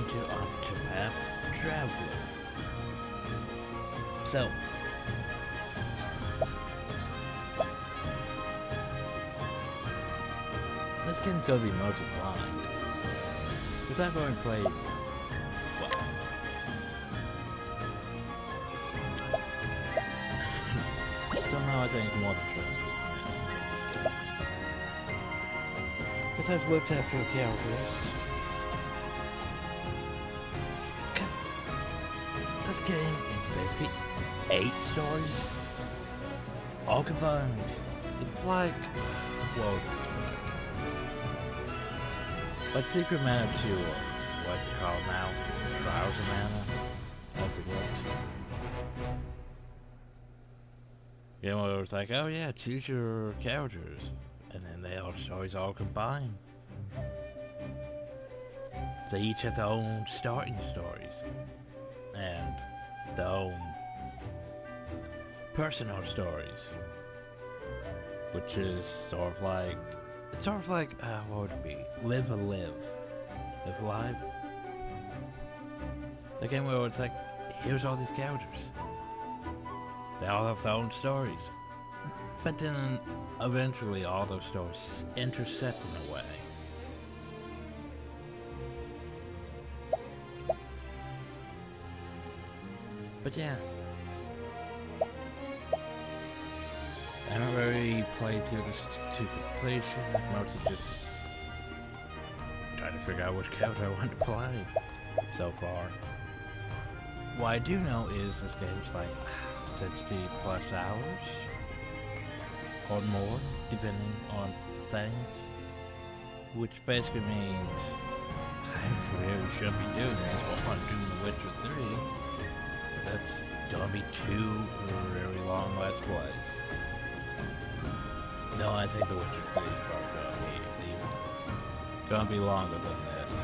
welcome to Octopath Traveler. So, this game's gonna be mostly blind. Because I've only played, well, somehow I think more than just this. Because I've looked at a few characters. This game is basically 8 stories, all combined. It's like, well, but Secret Mana 2, or what's it called now? Trials of Mana? I forget. You know, it was like, oh yeah, choose your characters, and then they all stories all combined. They each have their own starting stories. And their own personal stories, which is sort of like, it's sort of like, what would it be? Live a live. Live live. The game where it's like, here's all these characters. They all have their own stories. But then, eventually all those stories intersect in a way. But yeah, I haven't really played through this to completion. Mostly just trying to figure out which character I want to play so far. What I do know is this game's like 60 plus hours or more, depending on things, which basically means I really should be doing this while I'm doing The Witcher 3. That's gonna be 2 very long Let's Plays. No, I think The Witcher 3 is probably gonna be longer than this.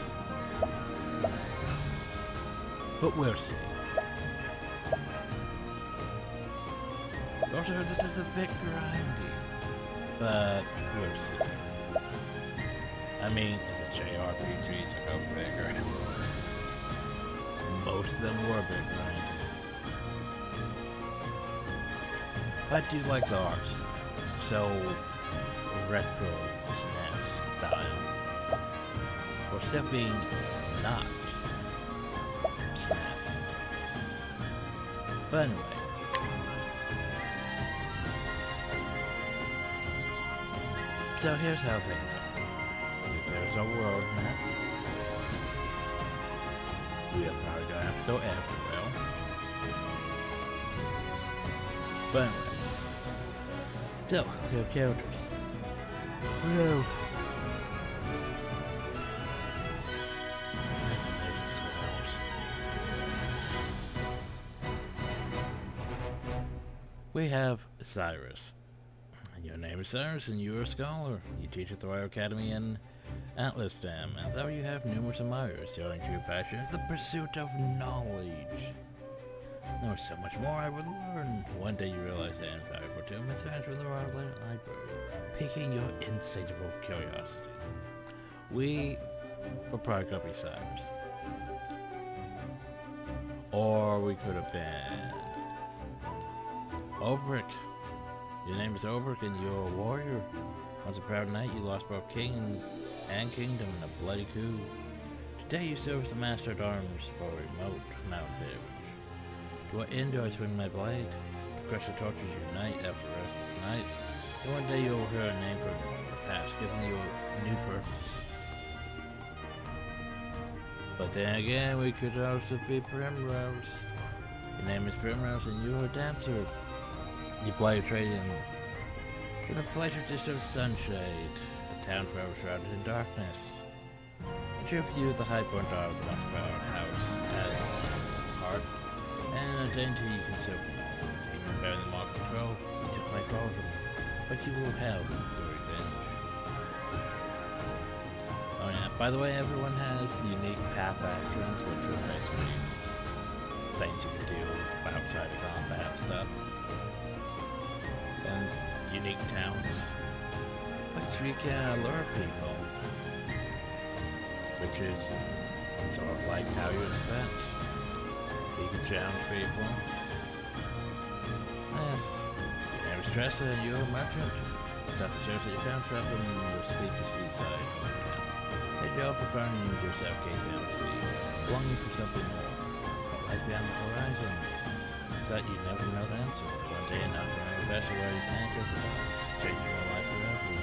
But we'll see. Also, this is a bit grindy, but we'll see. I mean, the jrpgs are go figure. Most of them were a bit grindy. I do like the art style. So retro SNES style. Or still being not SNES. But anyway. So here's how things are. There's a world map. We are probably gonna have to go after, but anyway. So, we have characters. We have we have Cyrus. And your name is Cyrus and you're a scholar. You teach at the Royal Academy in Atlasdam, and though you have numerous admirers, your true passion is the pursuit of knowledge. There was so much more I would learn. One day you realize that invaluable tomb is found in the Royal Library, piquing your insatiable curiosity. We were probably gonna be Cyrus. Or we could have been Obrick. Your name is Obrick and you're a warrior. Once a proud knight, you lost both king and kingdom in a bloody coup. Today you serve as the master at arms for a remote mountain village. To what end do I swing my blade? The crusher tortures you night after restless night. And one day you will hear a name from your past, giving you a new purpose. But then again, we could also be Primrose. Your name is Primrose and you're a dancer. You play a trade in the pleasure dish of Sunshade, a town forever shrouded in darkness. A trip view of the high burnt out of the once proud house as heart. And a dainty you can serve even better than mock control. You took my call from me, but you will have your revenge. Oh yeah, by the way, everyone has unique path actions, which are basically things you can do outside of combat stuff. And unique towns, which you can lure people, which is Sort of like how you expect. You can challenge people. Yes. Your name is Tressa and you're a merchant. Stuff that shows that you found travel in your sleepy seaside hometown. That you're preferring yourself gazing out to sea, longing for something more. What lies beyond the horizon? You thought you'd never know the answer. But one day not going a vessel where you anchor for dogs, changing your life forever.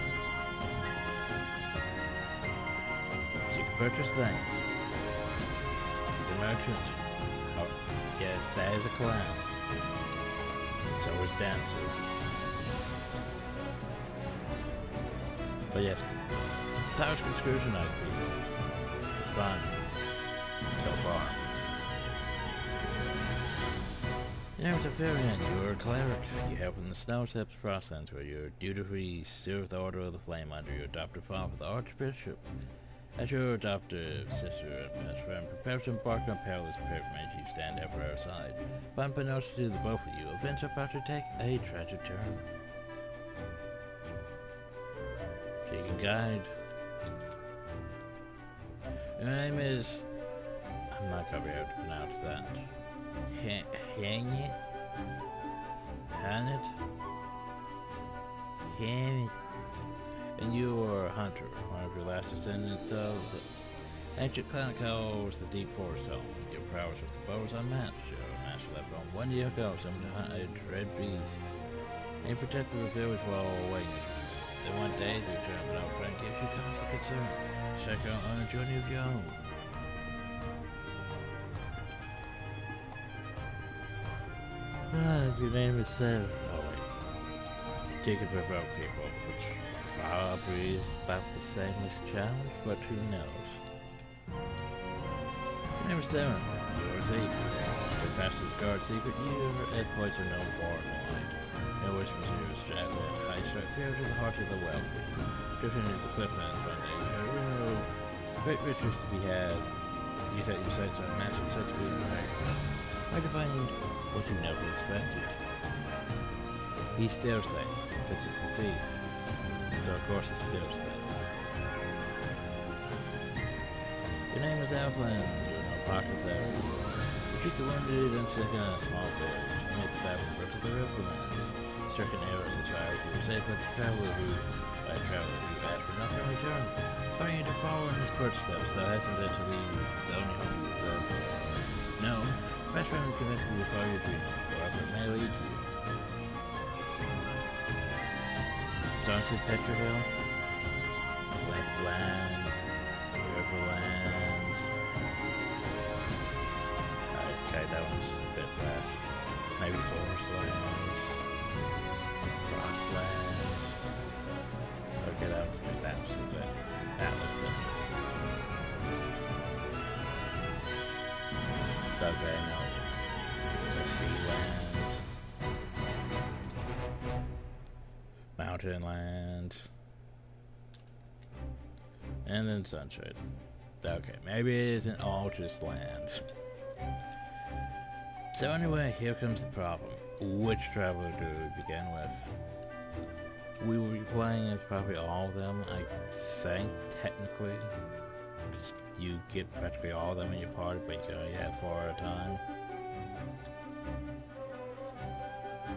So you can purchase things. He's a merchant. Oh, yes, that is a class. So is Dancer. But yes, towers can scrutinize people. It's fun. So far. You know, at the very end, you're a cleric. You help in the Snow Tips process where you're duty-free serve the Order of the Flame under your adoptive father, the Archbishop. As your adoptive sister and best friend prepare to embark on perilous pilgrimage, you stand ever at her side. But unbeknownst to the both of you, events are about to take a tragic turn. So you can guide. Your name is... I'm not gonna be able to pronounce that. Hanit? And you are a hunter, one of your last descendants of the ancient clan calls the Deep Forest home. Your prowess with the bow is unmatched. Your master left home 1 year ago, summoned to hunt a dread beast. And you protected the village while awaiting. Then one day, the return of an old friend gives you cause for concern. Check out on a journey of your own. Your name is Sarah. Oh wait. You can provoke people, which probably is about the same as challenge, but who knows. Your name is Darren. You're a thief. Your past is guard secret. Your exploits are known far and wide. No whispers in your strap and high strike fear to the heart of the wealthy. Drifting into the clifflands one day, there are real great riches to be had. You set your sights on matching such good character. Hard to find what you never expected. He steals things, because he's a thief. So of course he steals things. Your name is Alplan. You're an apothecary. You treat the wounded and sick in a small village. You make the fabric bricks of the riverlands. Stricken arrows and child who were saved by a traveler who asked for nothing in return. Inspiring you to follow in his footsteps, thou hesitant to leave the only home you possess. No, best friend will convince you to follow your dreams, wherever it may lead to you. Darcy Petrohill, Wetland, Riverlands. Okay, that one's a bit less. Maybe Forestlands, Frostlands. Okay, that one's absolutely bit. That looks good. Okay, no. There's like Sealands. Mountain land, and then sunshine. Okay, maybe it isn't all just land. So anyway, here comes the problem. Which traveler do we begin with? We will be playing as probably all of them, I think, technically. Because you get practically all of them in your party, but you can only have 4 at a time.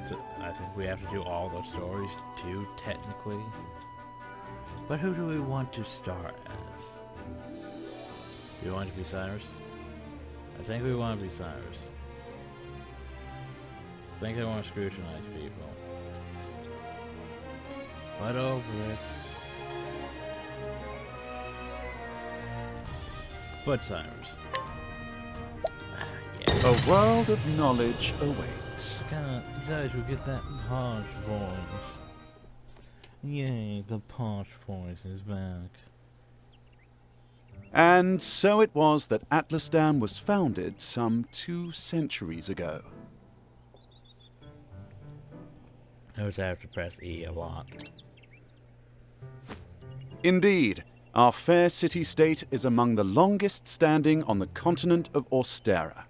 So I think we have to do all those stories too, technically. But who do we want to start as? Do you want to be Cyrus? I think we want to be Cyrus. I think I want to scrutinize people. But over it. But Cyrus. Yeah. A world of knowledge awaits. Besides, we get that posh voice. Yay, the posh voice is back. And so it was that Atlasdam was founded some 2 centuries ago. I always have to press E a lot. Indeed, our fair city-state is among the longest standing on the continent of Austera.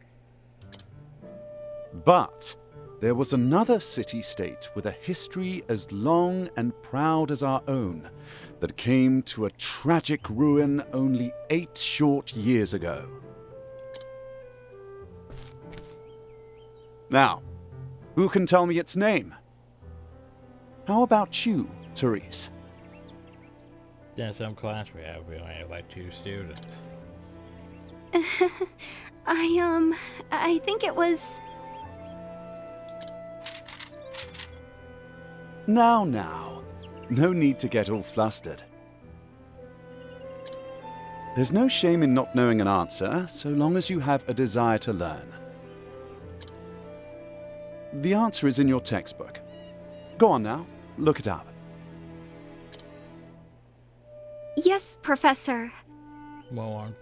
But there was another city-state with a history as long and proud as our own that came to a tragic ruin only 8 short years ago. Now, who can tell me its name? How about you, Therese? In some class we only have like 2 students. I think it was... Now, no need to get all flustered. There's no shame in not knowing an answer, so long as you have a desire to learn. The answer is in your textbook. Go on now, look it up. Yes, Professor. Well,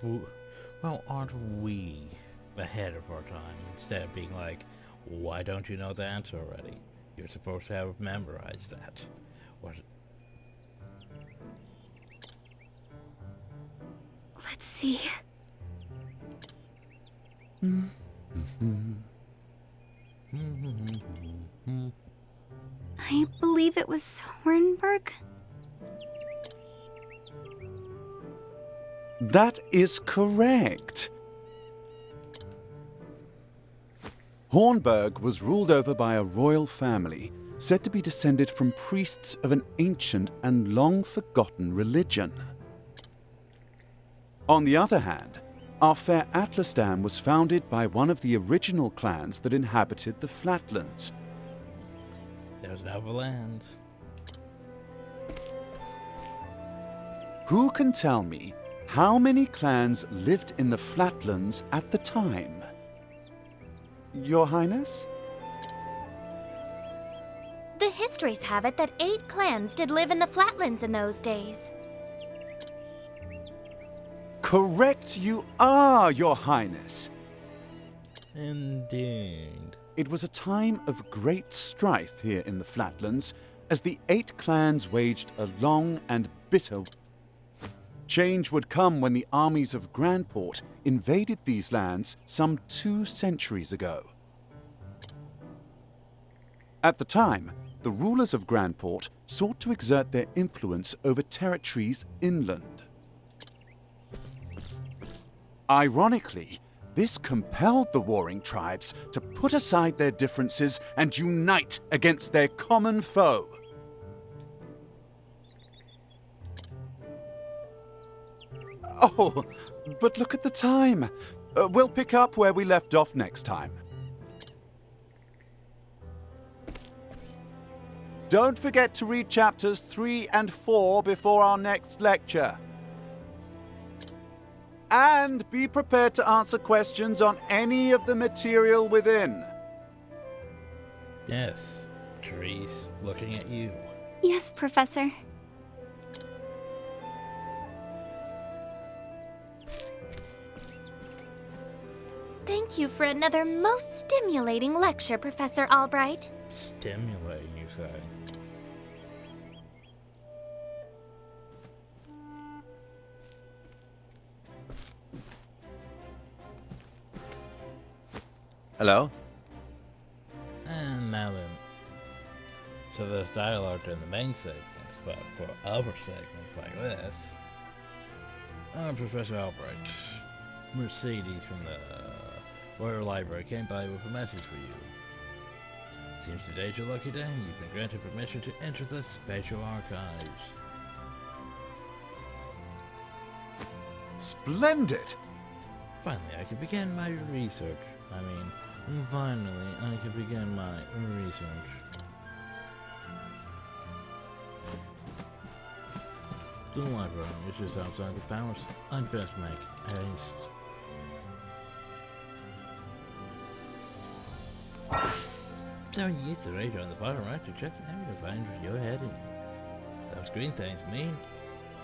aren't we ahead of our time instead of being like, why don't you know the answer already? You're supposed to have memorized that. What? Let's see. I believe it was Hornburg. That is correct. Hornburg was ruled over by a royal family, said to be descended from priests of an ancient and long-forgotten religion. On the other hand, our fair Atlastan was founded by one of the original clans that inhabited the Flatlands. There's Neverland. Who can tell me how many clans lived in the Flatlands at the time? Your Highness? The histories have it that 8 clans did live in the Flatlands in those days. Correct you are, Your Highness. Indeed. It was a time of great strife here in the Flatlands, as the 8 clans waged a long and bitter war. Change would come when the armies of Grandport invaded these lands some 2 centuries ago. At the time, the rulers of Grandport sought to exert their influence over territories inland. Ironically, this compelled the warring tribes to put aside their differences and unite against their common foe. Oh, but look at the time. We'll pick up where we left off next time. Don't forget to read chapters 3 and 4 before our next lecture. And be prepared to answer questions on any of the material within. Yes, Therese, looking at you. Yes, Professor. Thank you for another most stimulating lecture, Professor Albright. Stimulating, you say? Hello? And now then. So there's dialogue during the main segments, but for other segments like this, I'm Professor Albright. Mercedes from the Royal Library came by with a message for you. Seems today's your lucky day. You've been granted permission to enter the Special Archives. Splendid! Finally, I can begin my research. Finally, I can begin my research. The library is just outside the palace. I'd best make haste. So you use the radar on the bottom right to check the area to find where you're heading. Those green things mean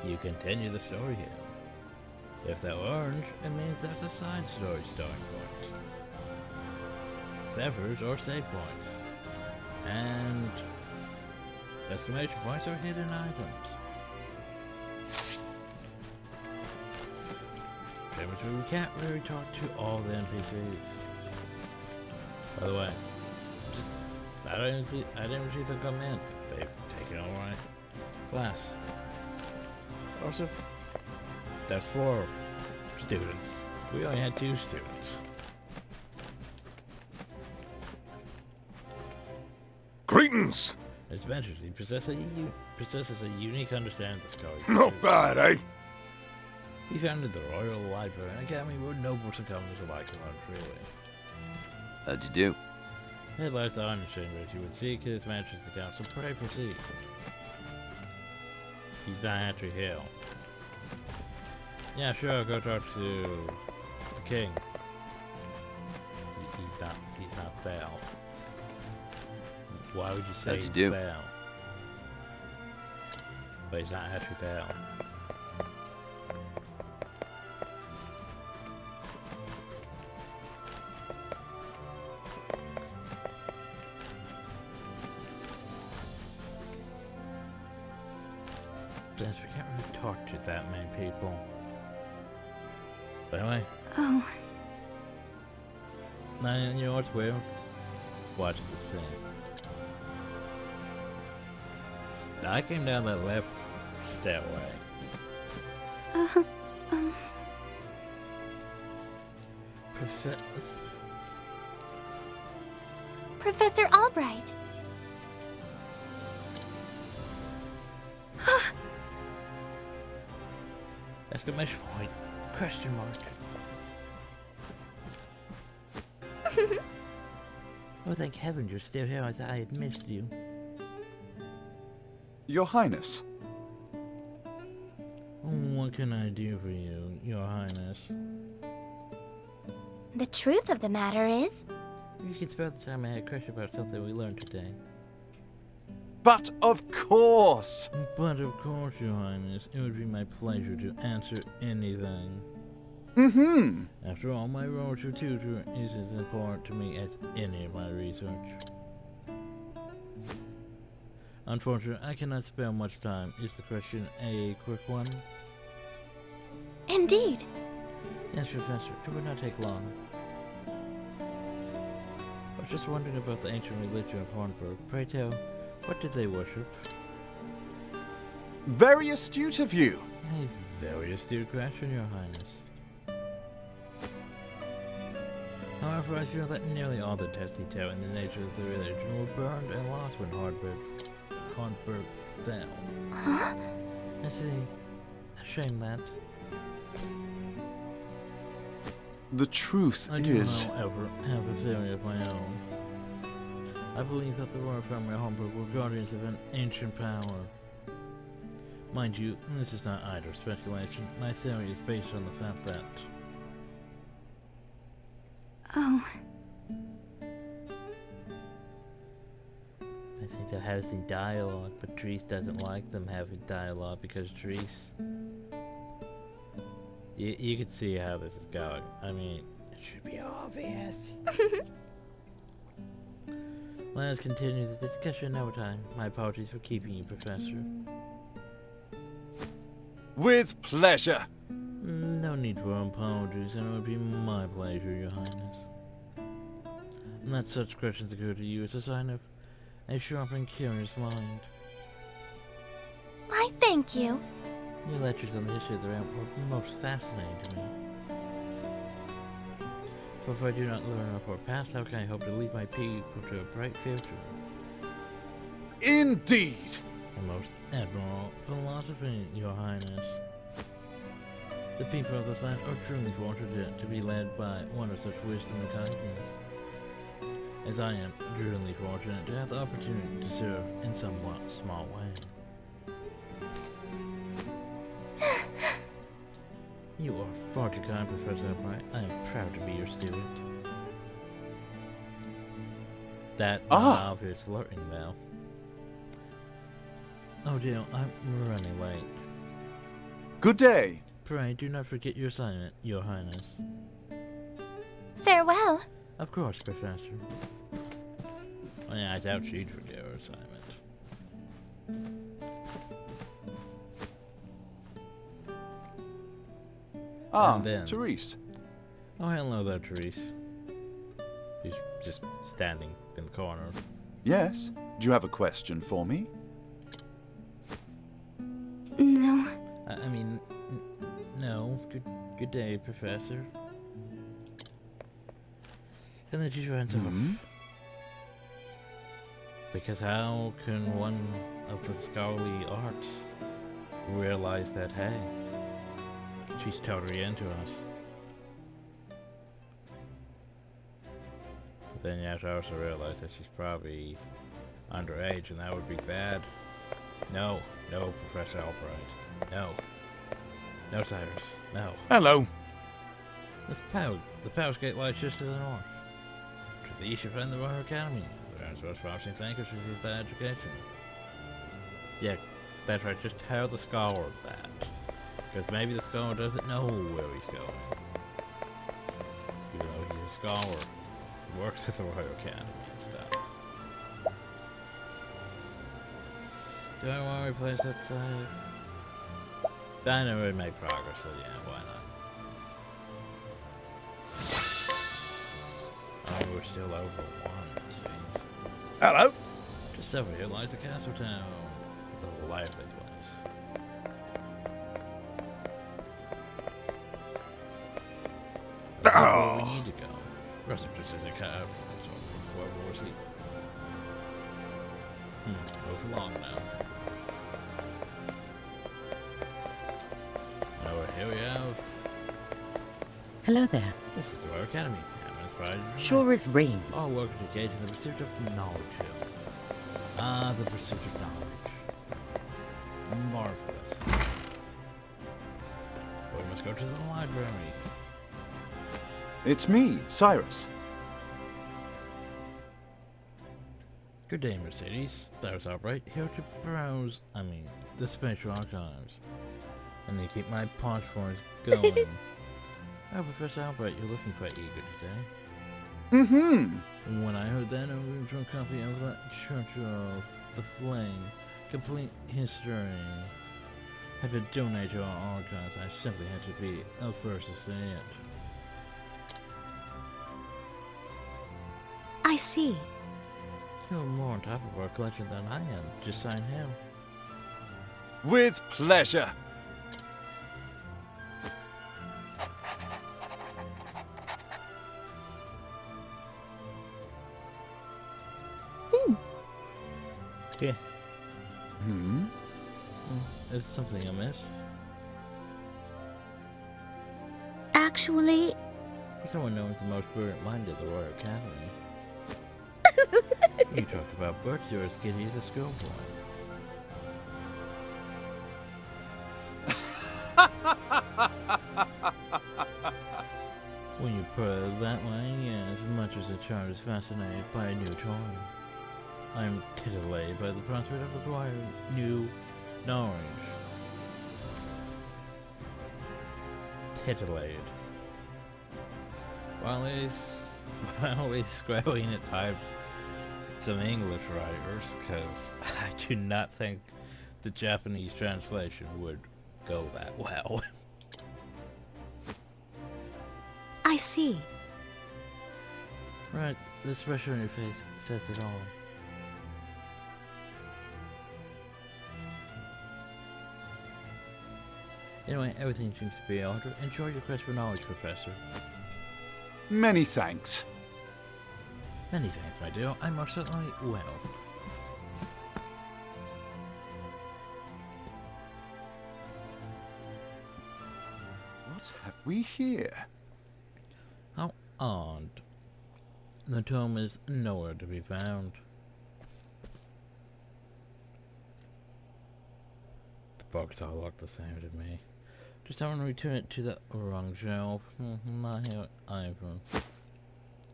you continue the story here. If they're orange, it means there's a side story starting point. Severs or save points. And exclamation points are hidden items. Remember to recap where we talk to all the NPCs. By the way, I didn't see them come in. They've taken over my class. Also, that's 4 students. We only had 2 students. Greetings! His adventures, he possesses a unique understanding of the story. Not bad, eh? He founded the Royal Library, an academy where nobles and commoners alike can learn freely. How'd you do? Here lies the Honor Chamber. If you would seek his majesty the council, pray proceed. He's not actually Hill. Yeah, sure, I'll go talk to the king. He's not Bell. Why would you say How'd you he's do? Bell? But he's not actually Bell. Since we can't really talk to that many people. But anyway, Oh, now you know what's weird? Watch this scene. Now, I came down that left stairway. Professor Albright. Exclamation point. Question mark. Oh, thank heaven you're still here. I thought I had missed you. Your Highness. What can I do for you, Your Highness? The truth of the matter is, You can spare the time I had a crush about something we learned today. But of course! But of course, Your Highness, it would be my pleasure to answer anything. Mm-hmm. After all, my role as your tutor is as important to me as any of my research. Unfortunately, I cannot spare much time. Is the question a quick one? indeed. Yes, Professor. It would not take long. I was just wondering about the ancient religion of Hornburg. Pray tell, what did they worship? Very astute of you. A very astute question, Your Highness. However, I feel that nearly all the texts he tell in the nature of the religion were burned and lost when Hornburg fell. Huh? I see. A shame that. The truth I do, is... however, have a theory of my own. I believe that the royal family of Hornburg were guardians of an ancient power. Mind you, this is not idle speculation. My theory is based on the fact that... Oh, I think they're having dialogue, but Therese doesn't like them having dialogue because Therese... You can see how this is going. I mean, it should be obvious. Let's continue the discussion another time. My apologies for keeping you, Professor. With pleasure. No need for apologies, and it would be my pleasure, Your Highness. And that such questions occur to you is a sign of a sharp and curious mind. Why, thank you. Your lectures on the history of the realm were most fascinating to me. For if I do not learn of our past, how can I hope to lead my people to a bright future? Indeed. A most admirable philosophy, Your Highness. The people of this land are truly fortunate to be led by one of such wisdom and kindness. As I am truly fortunate to have the opportunity to serve in somewhat small way. You are far too kind, Professor Albright. I am proud to be your student. That obvious flirting now. Oh dear, I'm running late. Good day. Pray do not forget your assignment, Your Highness. Farewell. Of course, Professor. Well, yeah, I doubt she'd forget her assignment. Ah, And then- Therese. Oh, hello there, Therese. She's just standing in the corner. Yes? Do you have a question for me? no. I mean, no. Good day, Professor. And then she runs off. Because how can one of the scholarly arts realize that, hey, she's totally into us? But then you have to also realize that she's probably underage, and that would be bad. No, Professor Albright. No, Cyrus. No. Hello. The Powers Gate lies just to the north. To the east you find the Royal Academy. The most promising thinkers receive that education. Yeah, that's right, just tell the scholar that. Because maybe the scholar doesn't know where he's going. Even though he's a scholar. He works at the Royal Academy and stuff. Do I want to replace that side? I never really make progress, so yeah, why not? Oh, we're still over one, it seems. Hello. Just over here lies the castle town. It's a lively place. That's where we need to go. Russell just in a cab. So wherever we're sleeping. Over long now. Here we have. Hello there. This is the Royal Academy. Sure is rain. All workers engaged in the pursuit of knowledge. The pursuit of knowledge. Marvelous. We must go to the library. It's me, Cyrus. Good day, Mercedes. That was Albright. Here to browse, the Spatial Archives. I need to keep my punch force going. Oh, Professor Albright, you're looking quite eager today. When I heard that original copy of that Church of the Flame, complete history, had been donated to our archives, I simply had to be the first to see it. I see. You're more on top of our collection than I am. Just sign him. With pleasure. Yeah. Is something amiss? Actually, For someone known as the most brilliant mind at the Royal Academy. You talk about birds, you're as giddy as a schoolboy. When you put it that way, yeah, as much as a child is fascinated by a new toy. I am titillated by the prospect of acquiring new knowledge. Titillated. While he's scrolling its hype some English writers, because I do not think the Japanese translation would go that well. I see. Right, the expression on your face says it all. Anyway, everything seems to be in order. Enjoy your quest for knowledge, Professor. Many thanks. Many thanks, my dear. I most certainly will. What have we here? How odd. The tome is nowhere to be found. The books all look the same to me. Just someone return it to the wrong shelf. Not here either.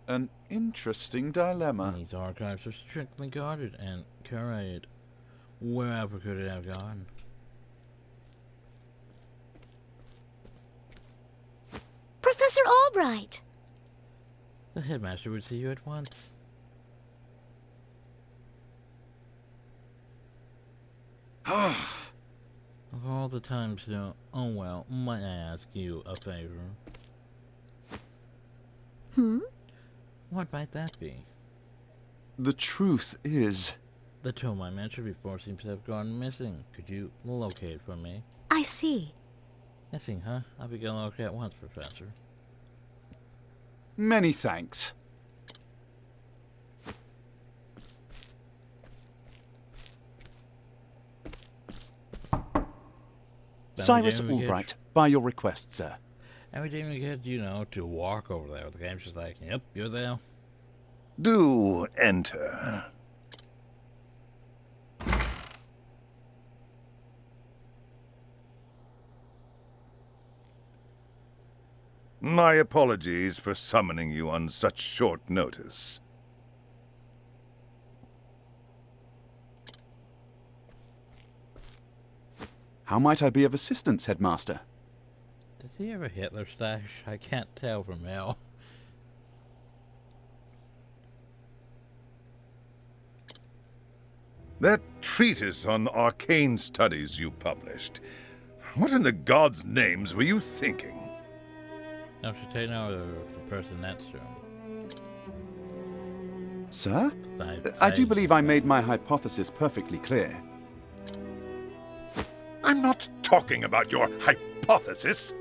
An interesting dilemma. These archives are strictly guarded and curated. Wherever could it have gone? Professor Albright! The headmaster would see you at once. Of all the times, though, oh well, might I ask you a favor? What might that be? The truth is... The tome I mentioned before seems to have gone missing. Could you locate it for me? I see. Missing, huh? I'll be going okay at once, Professor. Many thanks. Cyrus didn't we get- Albright, by your request, sir. And we didn't even get, to walk over there. The game's just like, yep, you're there. Do enter. My apologies for summoning you on such short notice. How might I be of assistance, Headmaster? Does he have a Hitler stash? I can't tell from now. That treatise on arcane studies you published. What in the gods' names were you thinking? No, should take note of the person next to him. Sir? I do Science. believe I made my hypothesis perfectly clear. I'm not talking about your hypothesis.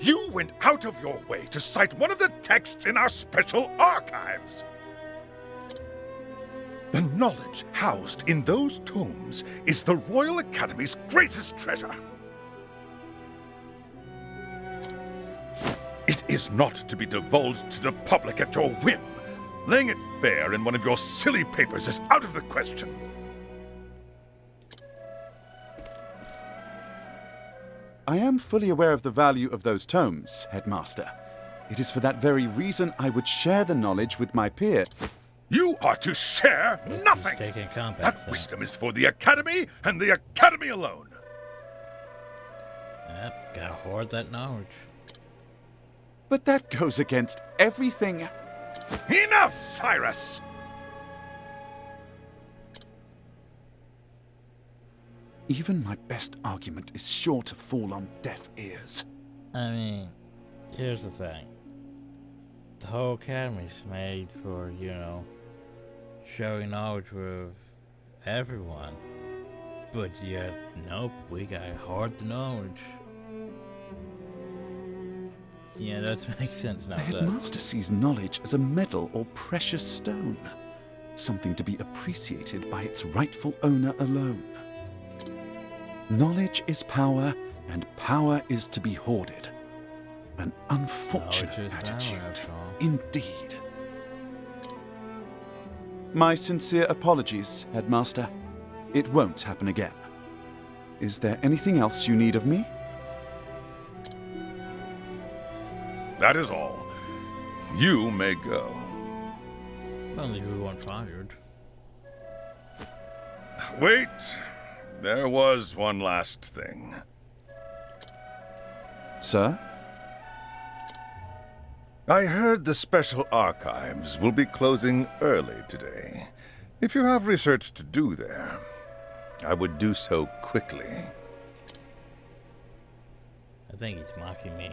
You went out of your way to cite one of the texts in our special archives. The knowledge housed in those tomes is the Royal Academy's greatest treasure. It is not to be divulged to the public at your whim. Laying it bare in one of your silly papers is out of the question. I am fully aware of the value of those tomes, Headmaster. It is for that very reason I would share the knowledge with my peer. You are to share nothing. Taking compass. That wisdom is for the Academy and the Academy alone. Yep, gotta hoard that knowledge. But that goes against everything. Enough, Cyrus! Even my best argument is sure to fall on deaf ears. I mean, here's the thing. The whole academy's made for, sharing knowledge with everyone. But yet, nope, we gotta hoard the knowledge. Yeah, that makes sense now. The Headmaster sees knowledge as a medal or precious stone, something to be appreciated by its rightful owner alone. Knowledge is power, and power is to be hoarded. An unfortunate Knowledge is power, attitude, after all. indeed. My sincere apologies, Headmaster. It won't happen again. Is there anything else you need of me? That is all. You may go. Only if we weren't fired. Wait. There was one last thing. Sir? I heard the Special Archives will be closing early today. If you have research to do there, I would do so quickly. I think he's mocking me.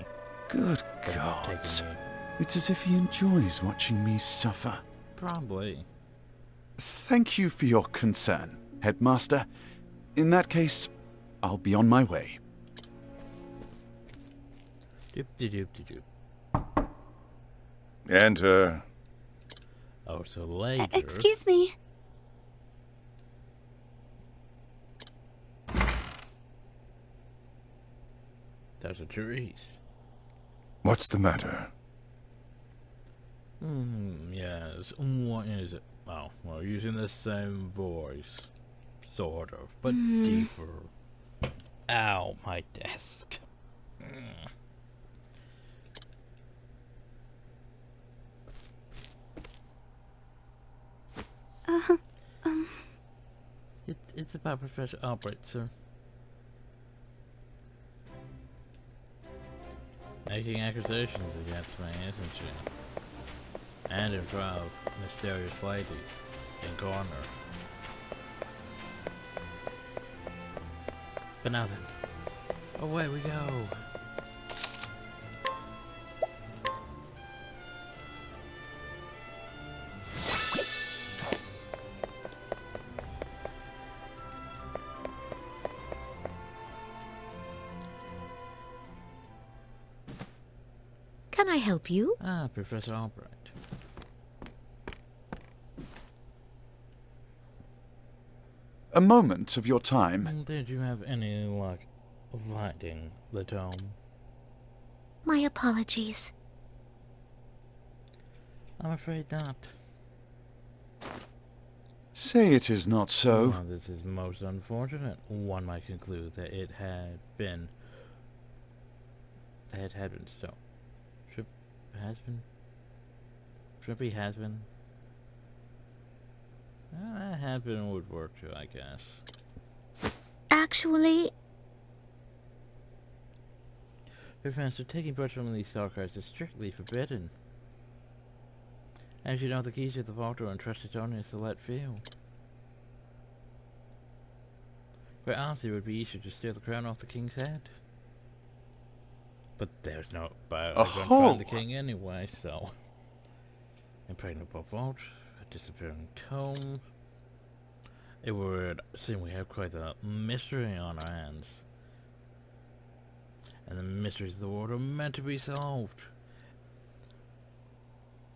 Good for gods. taking me. It's as if he enjoys watching me suffer. Probably. Thank you for your concern, Headmaster. In that case, I'll be on my way. Doop-de-doop-de-doop. Enter. Oh, so later. Excuse me. There's a Therese. What's the matter? Yes. What is it? Oh, well, using the same voice. Sort of, but deeper. Ow, my desk. It's about Professor Albright, sir. Making accusations against me, isn't she? And in front of mysterious lady in corner. But now then, away we go. Can I help you? Ah, Professor Albright. A moment of your time. Did you have any luck finding the tome? My apologies. I'm afraid not. Say it is not so. Well, this is most unfortunate. One might conclude that it had been stolen. Trippy has been. That has been would work too, I guess. Actually, Professor, taking books from these archives is strictly forbidden. As you know, the keys to the vault are entrusted only to a select few. Quite honestly, it would be easier to steal the crown off the king's head. But there's no... But I'm going to find the king anyway, so... Impregnable vault, a disappearing tome. It would seem we have quite a mystery on our hands. And the mysteries of the world are meant to be solved.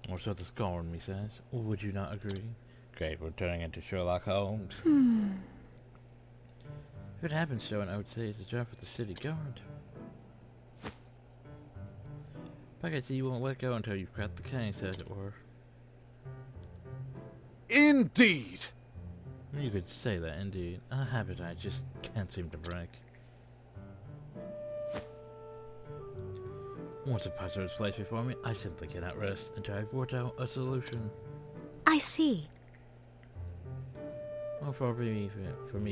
Or so the scholar in me says. Would you not agree? Great, we're turning into Sherlock Holmes. If it happens, Joan, I would say it's a job for the city guard. But I see you won't let go until you've cracked the case, as it were. Indeed! You could say that, indeed. A habit I just can't seem to break. Once a puzzle is placed before me, I simply cannot rest until I've worked out a solution. I see. Well, for me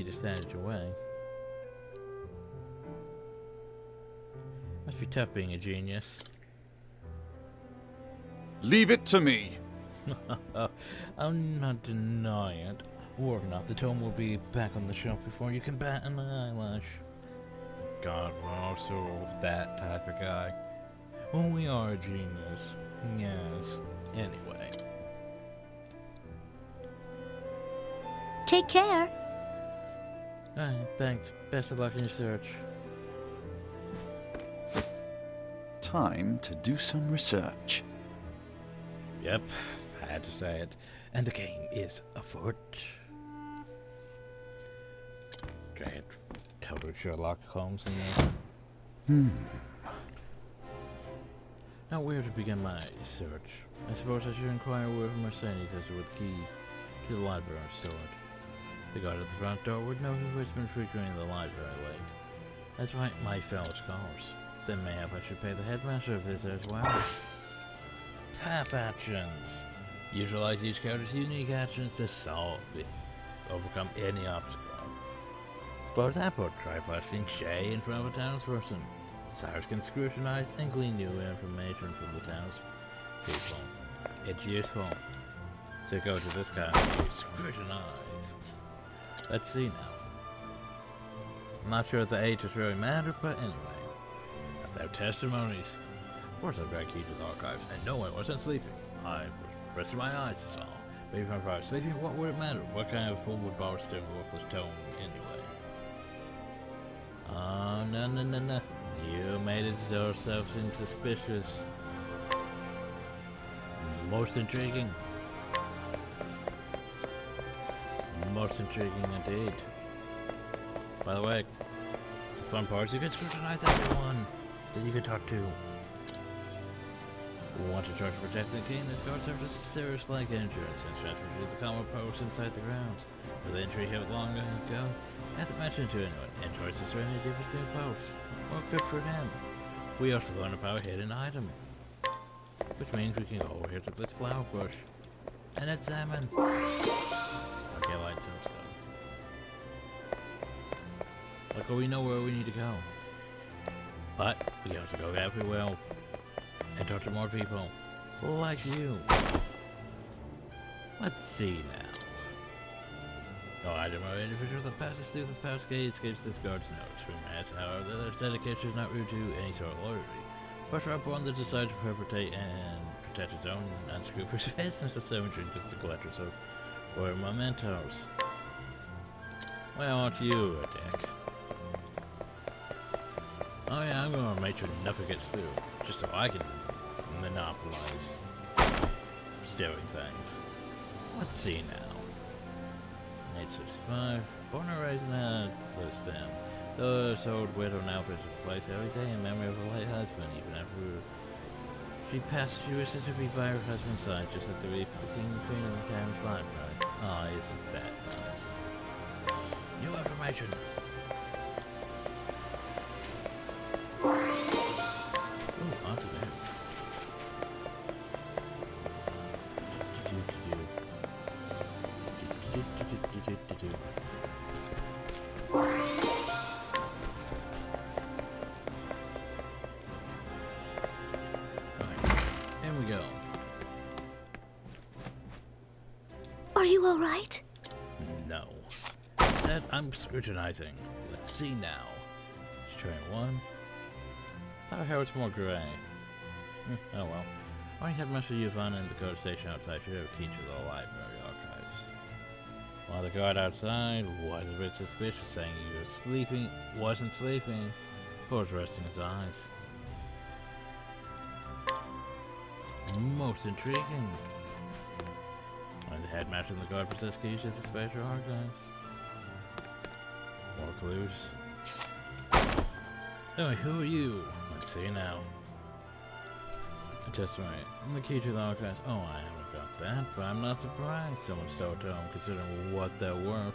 to stand in your way. Must be tough being a genius. Leave it to me. I'm not denying it. Working off the tome will be back on the shelf before you can bat an eyelash. God, we're also that type of guy. Well, we are a genius. Yes. Anyway. Take care. Thanks. Best of luck in your search. Time to do some research. Yep, I had to say it. And the game is afoot. Great. Total Sherlock Holmes in this. Now where to begin my search? I suppose I should inquire where Mercedes is with the keys to the library are stored. The guard at the front door would know who has been frequenting the library lately. That's right, my fellow scholars. Then mayhap I should pay the headmaster a visit as well. Path actions. Utilize each character's unique actions to overcome any obstacle. For example, try flashing Shay in front of a townsperson. Cyrus can scrutinize and glean new information from the townspeople. It's useful. So go to this guy. Scrutinize. Let's see now. I'm not sure if the ages really matter, but anyway. About testimonies. Of course I've got a key to the archives, and no, I wasn't sleeping. I was resting my eyes, that's all. But even if I was sleeping, what would it matter? What kind of fool would borrow still worthless tome anyway? Oh, no. You made it yourselves insuspicious. Most intriguing. Most intriguing indeed. By the way, the fun part is you can scrutinize everyone that you can talk to. Want to try to protect the king? This guard serves a serious leg injury since transferred to the common post inside the grounds. With the injury healed long ago, I haven't mentioned to anyone. Enjoys the serenity of his new post. Well, good for him. We also learn about a hidden item. Which means we can go over here to this flower bush and examine. Okay, light some stuff. Look, we know where we need to go. But we have to go everywhere and talk to more people like you. Let's see now. No item or individual that passes through this past gate escapes this guard's notice. As however, their dedication is not rude to any sort of loyalty, but for one that decides to perpetrate and protect his own unscrupulous business of serving trinkets to collectors or mementos. Well, aren't you a dick? Oh yeah, I'm gonna make sure nothing gets through, just so I can monopolize stealing things. Let's see now. 865. Born and raised in a close down. This old widow now visits the place every day in memory of her late husband. Even after she passed, she wishes to be by her husband's side, just like the reef of the king and queen of the town's library. Ah, isn't that nice? New information. Ooh, haunted areas. Are you all right? No. That I'm scrutinizing. Let's see now. Train 1. Thought hair was more gray. Oh well. I had much of you fun in the code station outside. You have a key to the library archives. While the guard outside was a bit suspicious, saying he was sleeping, wasn't sleeping, but was resting his eyes. Most intriguing. And the headmaster and the guard possess keys to the special archives. More clues. Anyway, who are you? Let's see now. Just right. I'm the key to the archives. Oh, I haven't got that, but I'm not surprised someone stole it home, considering what they're worth.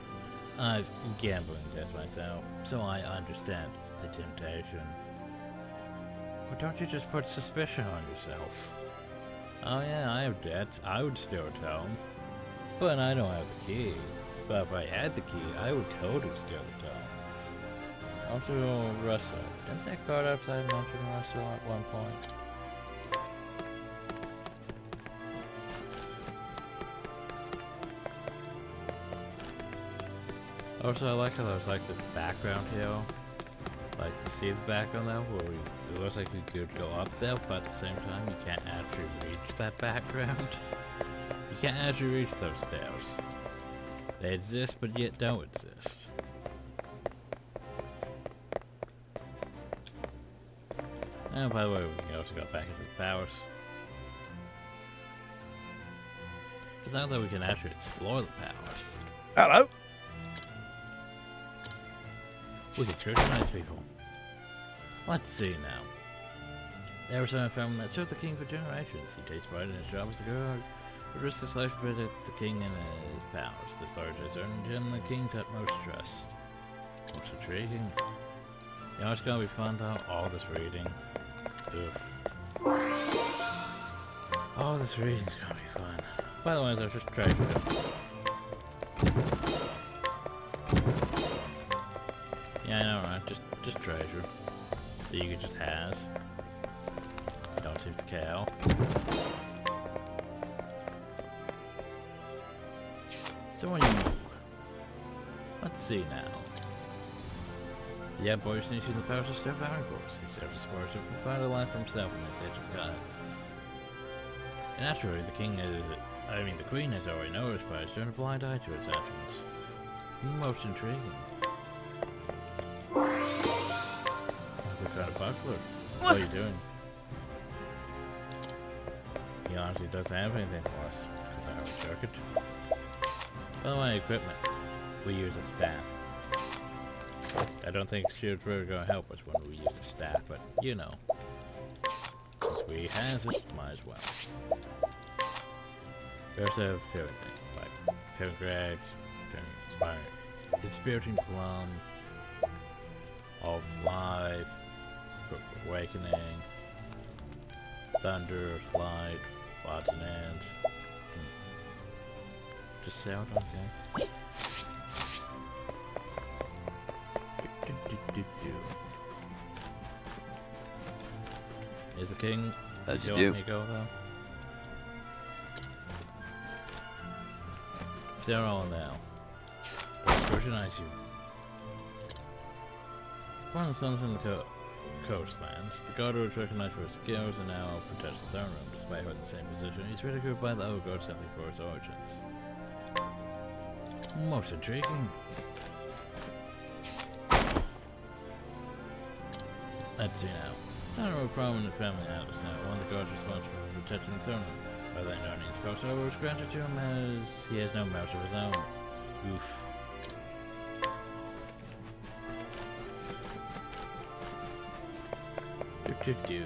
I've gambling test myself, so I understand the temptation. But don't you just put suspicion on yourself? Oh yeah, I have debts. I would steal it home. But I don't have the key. But if I had the key, I would totally steal the home. Also, Russell. Didn't that guard outside mention Russell at one point? Also, I like how there's like this background here. Like, you see the background there, where it looks like we could go up there, but at the same time, you can't actually reach that background. You can't actually reach those stairs. They exist, but yet don't exist. And by the way, we can also go back into the powers. Because now that we can actually explore the powers. Hello? We can scrutinize people. Let's see now. There was someone found that served the king for generations. He takes pride in his job as the guard, but risks his life to protect the king and his powers. This large has earned him the king's utmost trust. Most intriguing. You know it's gonna be fun though? All this reading. Ugh. All this reading's gonna be fun. By the way, I was just trying to... Yeah, I know, right? Just treasure. That you could just has. Don't take the cow. So when you move, let's see now. Yeah, boy sneaks in the powers of step variables. He serves as force to provide a life for himself and his age of God. And naturally, the king is, the queen has already noticed, but has turned a blind eye to his actions. Most intriguing. We found a buckler. What are you doing? He honestly doesn't have anything for us, because I already took it. By the way, equipment. We use a staff. I don't think shield's really going to help us when we use a staff, but you know. Since we has it, might as well. We also have favorite things, like Pivot Grags, Inspiriting Plum, All Life, Awakening, Thunder, Light, Odds and Ends. Just sound okay. Is the king? How'd you want do? me to go though? They're all now. Let's scrutinize you. One of the sons in the coastlands, the guard was recognized for his skills and now protects the throne room despite holding the same position. He's ridiculed by the other guard simply for his origins. Most intriguing. Let's see now. Son of a prominent family house now, one of the guards responsible for protecting the throne. By that known his crossover was granted to him as he has no mouse of his own. Oof. Do.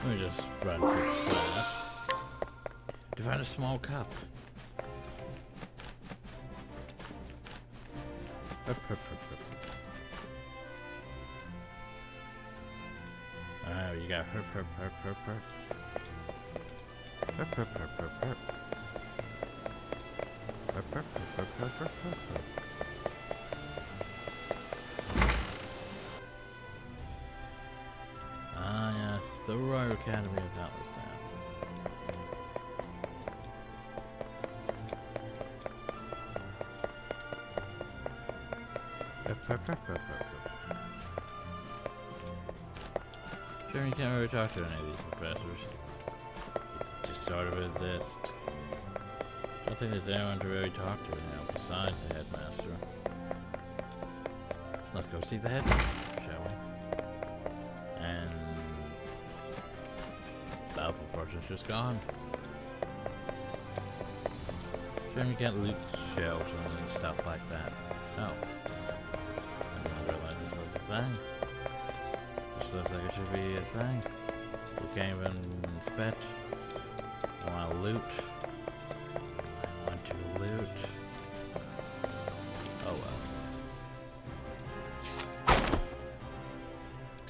Let me just run through class to find a small cup. Oh, you got herp. Ah, yes, the Royal Academy of Nother. Sure, you can't really talk to any of these professors. Just sort of exist. Don't think there's anyone to really talk to now besides the headmaster. So let's go see the headmaster, shall we? And the alpha person's just gone. Sure, you can't loot shells and stuff like that. Oh. I didn't realize this was a thing. Which looks like it should be a thing. We can't even inspect. I want to loot. I want to loot. Oh well.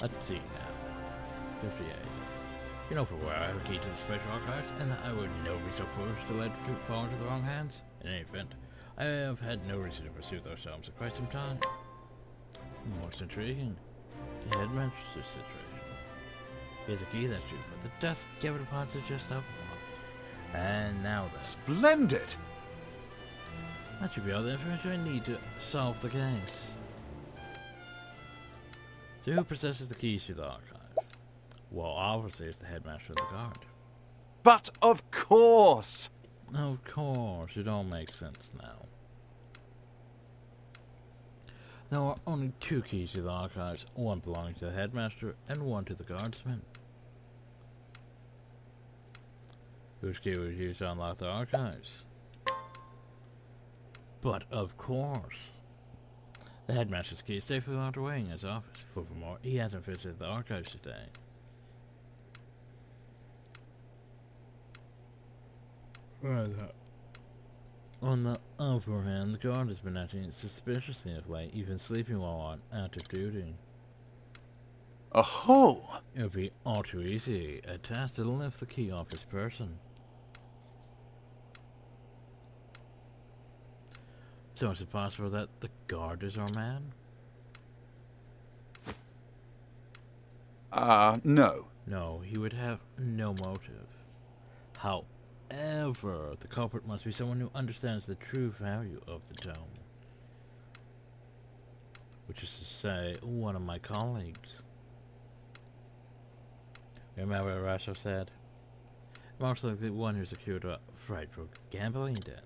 Let's see now. 58. You know for where I have a key to the special archives, and that I would never be so foolish to let it fall into the wrong hands. In any event, I have had no reason to pursue those films for quite some time. Most intriguing, the headmaster's situation. He has a key, that's true, but the death given upon it just up once. And now then. Splendid! That should be all the information I need to solve the case. So who possesses the keys to the archive? Well, obviously it's the headmaster of the guard. But of course! Of course, it all makes sense now. There are only two keys to the archives, one belonging to the headmaster and one to the guardsman. Whose key was used to unlock the archives? But of course, the headmaster's key is safely locked away in his office. Furthermore, he hasn't visited the archives today. On the other hand, the guard has been acting suspiciously of late, even sleeping while on active duty. Oh! It would be all too easy a task to lift the key off his person. So is it possible that the guard is our man? No. No, he would have no motive. However, the culprit must be someone who understands the true value of the dome. Which is to say, one of my colleagues. Remember what Rasho said? Most likely the one who secured a frightful gambling debt.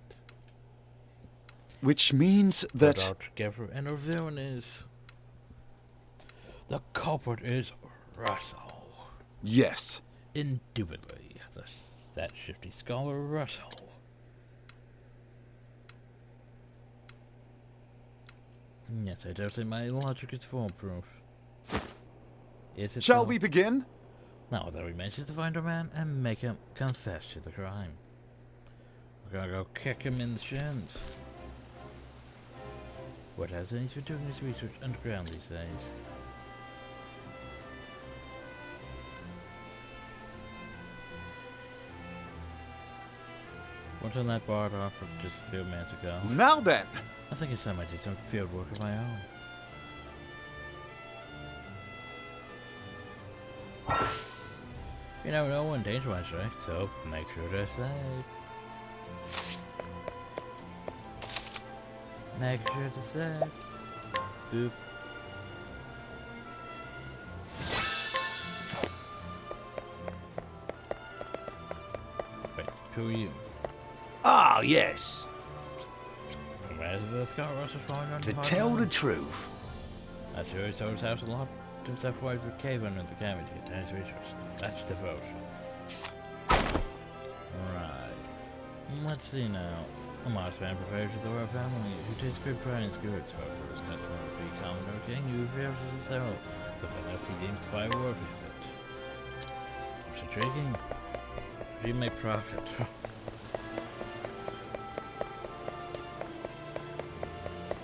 Which means that... But altogether, and our villain is... The culprit is Russell. Yes. Indubitably. That shifty scholar Russell. Yes, I dare say my logic is foolproof. Is it Shall so? we begin? Now that we managed to find our man and make him confess to the crime. We're gonna go kick him in the shins. What hasn't he been doing his research underground these days? Went on that bar off from just a few minutes ago. Now then! I think it's time I did some field work of my own. You never know when danger might strike, so make sure to save. Make sure to save. Boop. Who are you? Ah, yes. Where's the Scott Russell falling on To tell the truth, That's who he sold his house and locked himself away for a cave under the cabin to get to his resources. That's devotion. Right. Let's see now. A modest man prepared to the royal family who takes great pride in his goods, however, his customer would be common or king who refuses to sell something else he deems to buy worth of it. It's intriguing. How do you make profit?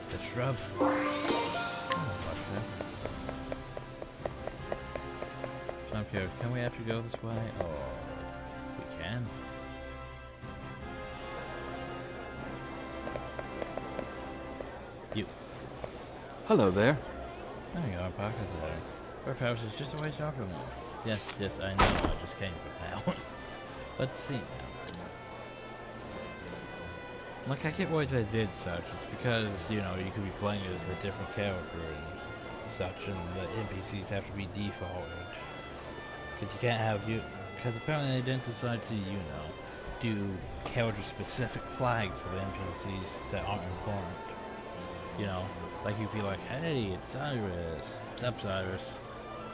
The shrub. So I'm curious, can we actually go this way? Oh, we can. You. Hello there. There you are, pocket there. Our house is just a ways off from now. Yes, yes, I know, I just came from town. Let's see now. Look, I get why they did such. It's because, you know, you could be playing as a different character and such, and the NPCs have to be defaulted. Because you can't have you. Because apparently they didn't decide to, you know, do character-specific flags for the NPCs that aren't important. You know, like you'd be like, hey, it's Cyrus. What's up, Cyrus?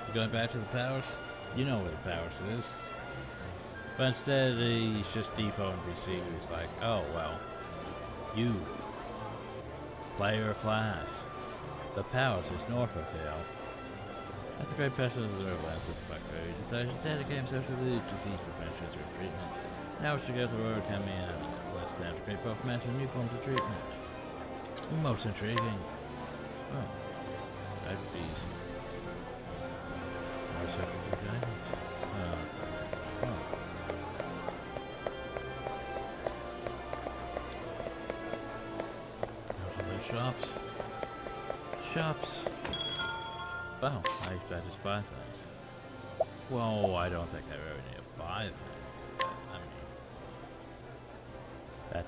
You going back to the palace? You know where the palace is. But instead, he's just default NPC who's like, oh, well, you, player of class. The palace is Norfolkdale. As a great person of the Riverlands, this factory decided to dedicate himself to the disease prevention through treatment. Now it's to go to the Royal Academy and West End to create both master new forms of treatment. Most intriguing. Oh, diabetes. More circuit for guidance. Oh. Shops. Shops. Oh, I just buy things. Well, I don't think I really need to buy things. I mean, that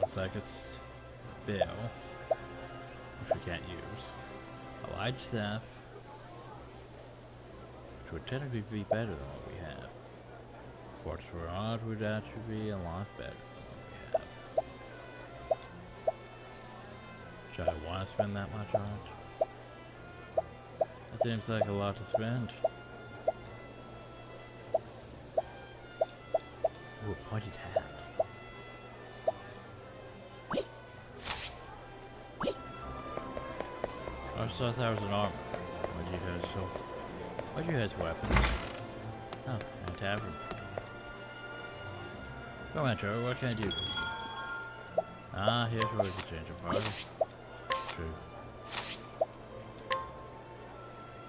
looks like it's bill, which we can't use. A light staff, which would technically be better than what we have. Quartz for art would actually be a lot better than what we have. Should I want to spend that much on it? That seems like a lot to spend. Ooh, a pointed hat. I just thought that was an armor. What do you guys weapons? Oh, and a tavern. Go on, Trevor, what can I do? Ah, here's where we can change a party. True.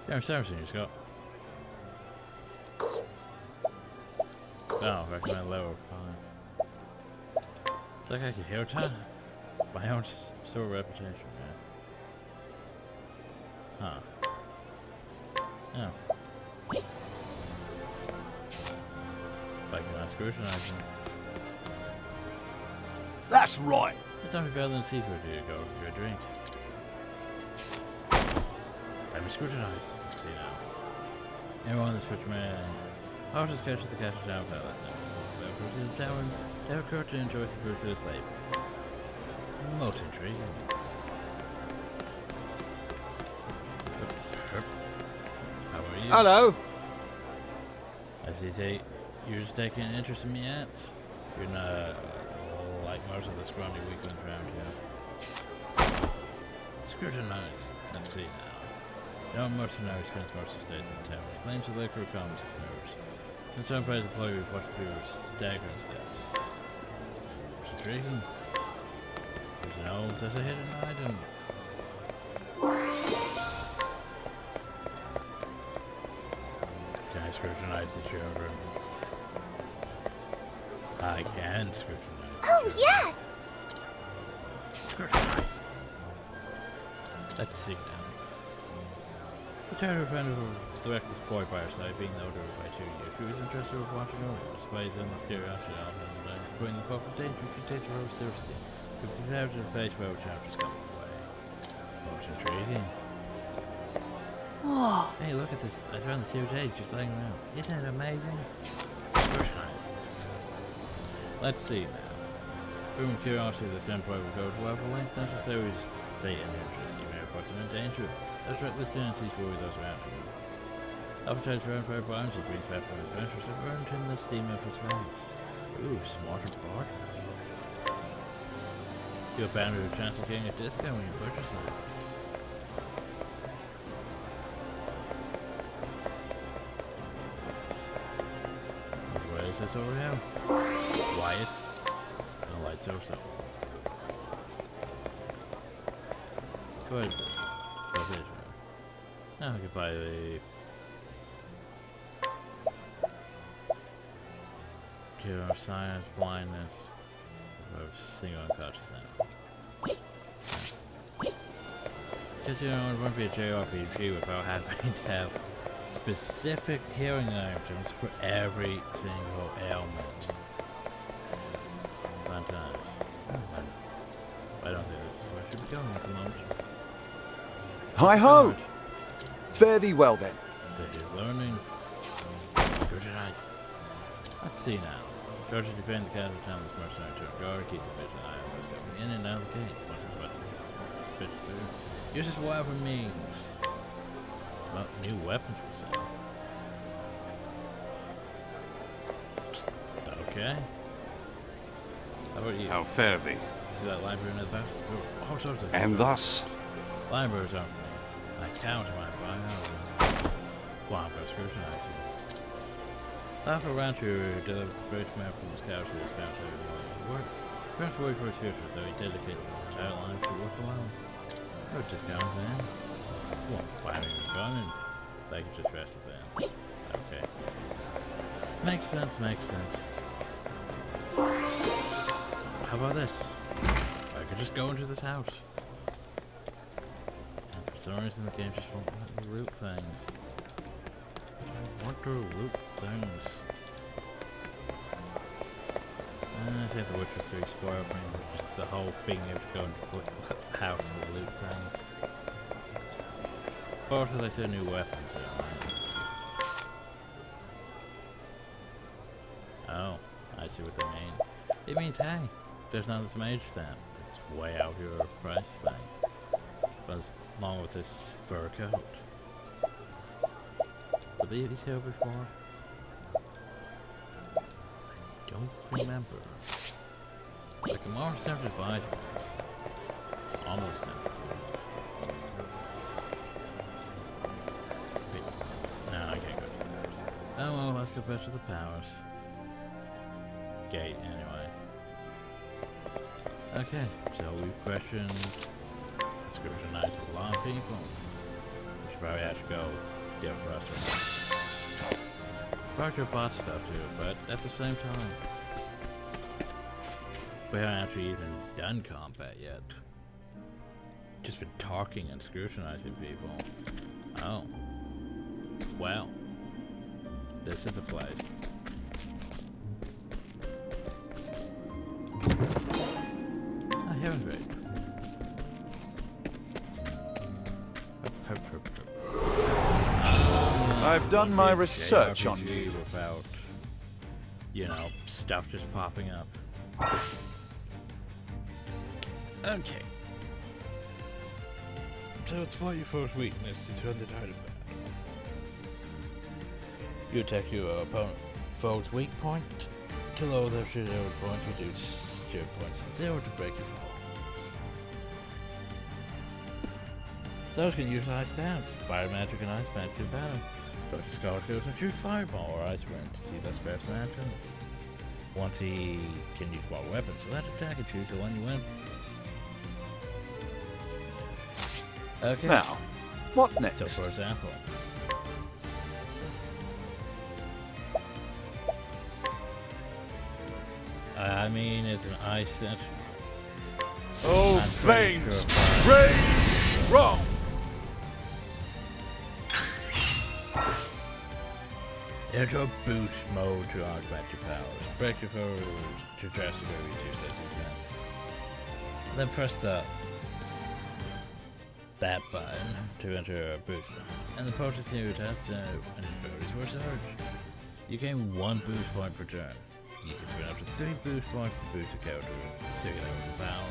Yeah, I'm Saracen, you Scott. Oh, recommend lower fine. It's like I could hear time. My own sort of reputation, man. Huh. Oh. Like an scrutinizing. that's right. It's not better than secret here to go for your drink. I'm scrutinized. Let's see now. Everyone in this picture man. I'll just go to the castle town palace now. So go to the tavern. Never occurred to enjoy the fruits of his labor. Most intriguing. How are you? Hello. I see you're just taking an interest in me yet? You're not like most of the scrawny weaklings around here. Scrutinized. Let's see now. No mercenary spends most of his days in the tavern. He claims the liquor comes his nerves. And some praise the employee with what people staggering steps. It's intriguing. There's a hidden item. Can I scrutinize the children? I can scrutinize. Oh, yes! Scrutinize. Let's see now. The terrible friend of the reckless boy by her side, being older by 2 years, she was interested in watching over, displays endless curiosity out and putting the folk of danger, she takes her over seriously. If you have to face where chapters coming away. Most intriguing. Whoa. Hey, look at this. I found the series just laying around. Isn't it amazing? Scrutinize. Let's see now. Human curiosity that sent private code to level length necessary to stay in interest. You may report some danger. Let's write this tendencies worry those around you. Appetite for unfair bounds and brings back from adventures have earned him the esteem of his race. Ooh, smarter barter. You have bound to a chance of getting a discount when you purchase items. Where is this over here? Quiet. The lights are so. Go ahead. That's it. Now I can buy the cure science, blindness, or single unconscious now. Because you know, it won't be a jrpg without having to have specific healing items for every single ailment. Sometimes. I don't think this is where I should be going at the moment. Hi-ho! Fare thee well then. Steady learning. Scrutinize. Let's see now. George to defend the castle town this mercenary to guard, keeps a vision eye on what's coming in and out of the gates. Once it's about to fit through. Uses whatever means. Well, new weapons for sale. Okay. How about you? How fare thee? See that library in the past? All sorts of And thus? libraries aren't me. I count my fire. Well, I'm going to scrutinize you. After Rancher delivers the first map from his couch to his house every morning to work. Perhaps work for his future, though he dedicates his entire life to work alone. No discount, man. Well, buy me a gun and they can just rest it then. Okay. Makes sense, makes sense. How about this? I could just go into this house. And for some reason the game just won't let me loot things. I want to loot things. I think The Witcher 3 spoiled me. Just the whole being able to go into houses and loot things. Or until they said new weapons in, right? Oh, I see what they mean. It means, hey, there's not this mage stamp. It's way out your price thing. But along with this fur coat. Were these here before? Don't remember. Like I'm almost 75. Almost 75. Wait. No, I can't go to the powers. Oh well, let's go back to the powers. Gate, anyway. Okay, so we've questioned. Let's go tonight to a lot of people. We should probably have to go get a professor. Probably bot stuff too, but at the same time, we haven't actually even done combat yet. Just been talking and scrutinizing people. Oh. Well. This is the place. I haven't read. I've done my research on you. Without, you know, stuff just popping up. Okay. So exploit your first weakness to turn the tide of battle. You attack your opponent foe's weak point. To lower their shield point, reduce shield points to 0 to break your falls. Those can use ice dance, fire magic and ice magic in battle. But the Scarlet goes and shoots fireball or ice wind. See that special action? Once he can use more weapons, so that attack and choose the one you win. Okay. Now, what next? So for example, I mean it's an ice that. Oh, I'm pretty flames! sure Raise strong! Enter boost mode to augment your powers. Break your foes to drastically reduce their defense. Then press that button to enter a boost mode. And the potency of your attacks and abilities will surge. You gain 1 boost point per turn. You can spend up to 3 boost points to boost a character with 3 levels of power.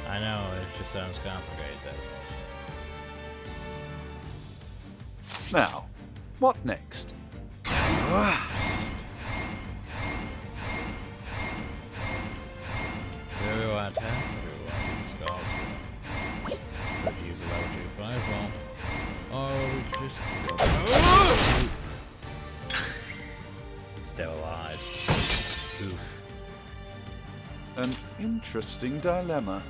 I know, it just sounds complicated, doesn't it? Now, what next? Very well attack, very well skulls. Could use a level 2 fireball. Or we could just go. Still alive. Oof. An interesting dilemma.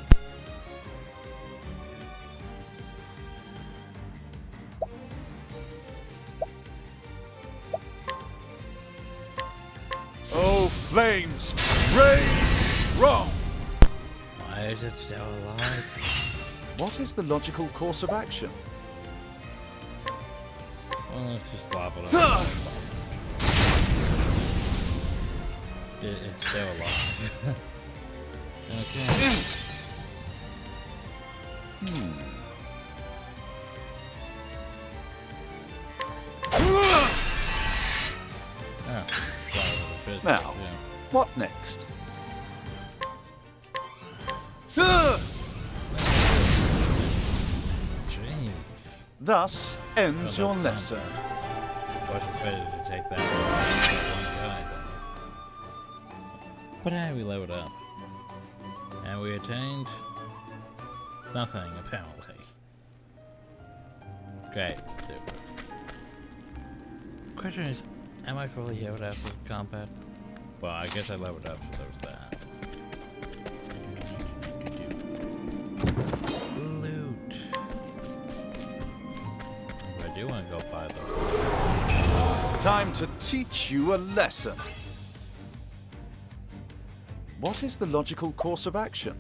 Oh, flames! Rage strong! Why is it still alive? What is the logical course of action? Well, let's just lop it up. It's still alive. Okay. Oh, Now, what next? Jeez. Thus ends your lesson. Of course, it's better to take that one guy, though. But hey, we leveled up. And we attained nothing, apparently. Great. Super. Question is, am I fully healed after combat? Well, I guess I leveled up, so there was that. Loot. I do want to go buy those. Time to teach you a lesson. What is the logical course of action?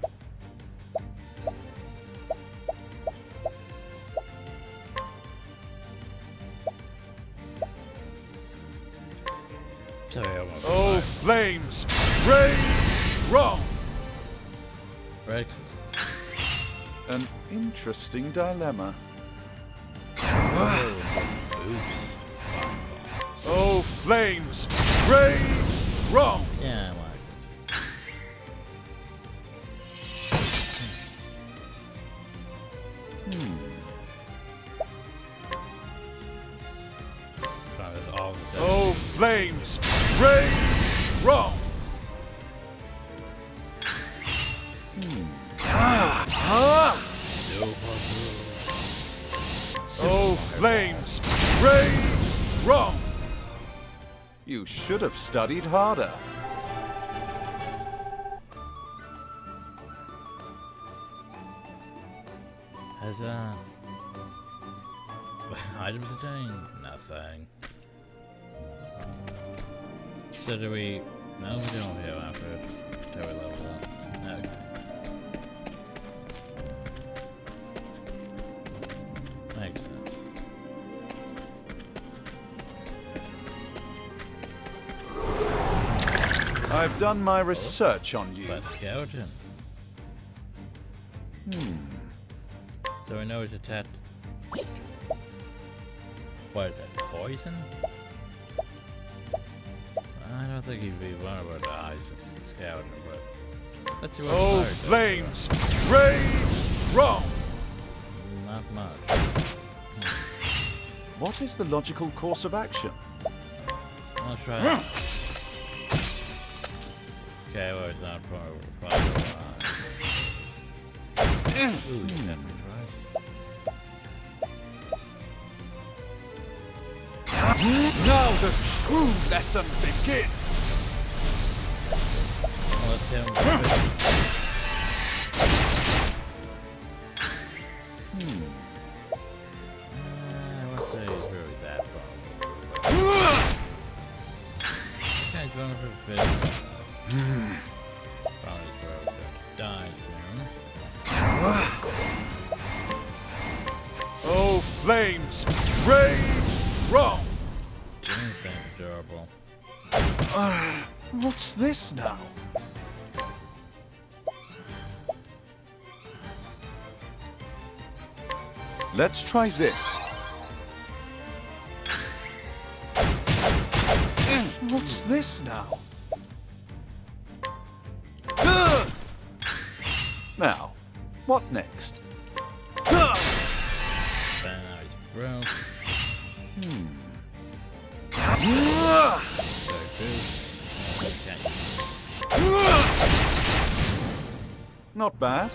Sorry, I won't go Oh, buy. flames! Rage strong! Right. An interesting dilemma. Oh, flames! Rage strong! Yeah, I like it. All the same. Oh, flames! Rage strong! Oh, flames! Rage strong! You should have studied harder. Has items attained? Nothing. So do we? No, we don't heal after it. Till we level up. Okay. Makes sense. I've done my research on you. But skeleton. So we know it's attached. What is that? Poison? I don't think he'd be vulnerable to ice if he's a skeleton, but let's see what Oh, fire does. flames! Rage strong! Not much. What is the logical course of action? I'll try that. Okay, well, it's not probably. Ooh, you got me twice. Now the true lesson begins! Oh, let's get him. Let's say he's really that probably. Okay, he's going for fish. Probably going to die soon. Oh, flames! Rage strong! Jeez, that's adorable. What's this now? Let's try this. What's this now? Now, what next? Now he's broke. Not bad.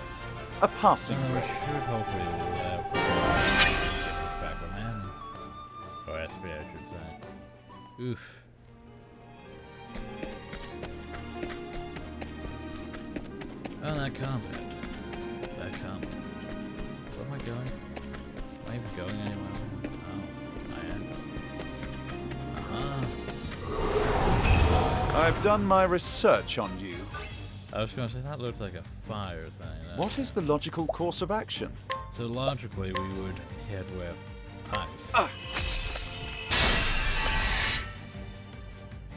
A passing We grade. should hopefully get this back from him. Or SP, I should say. Oof. Oh, that combat. That combat. Where am I going? Am I even going anywhere? Oh, I am. I've done my research on you. I was going to say, that looked like a fire thing. What is the logical course of action? So logically, we would hit with ice.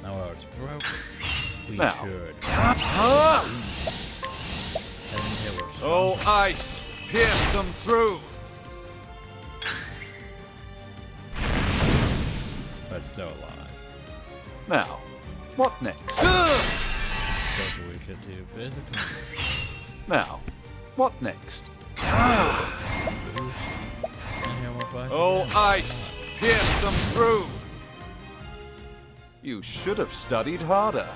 Now while it's broken, we Now. should. And then hit with Oh, ice! Pierce them through! but still alive. Now, what next? So we could do physical. Now, what next? Boost. And here we'll fight Oh, again. ice! Pierce them through! You should have studied harder.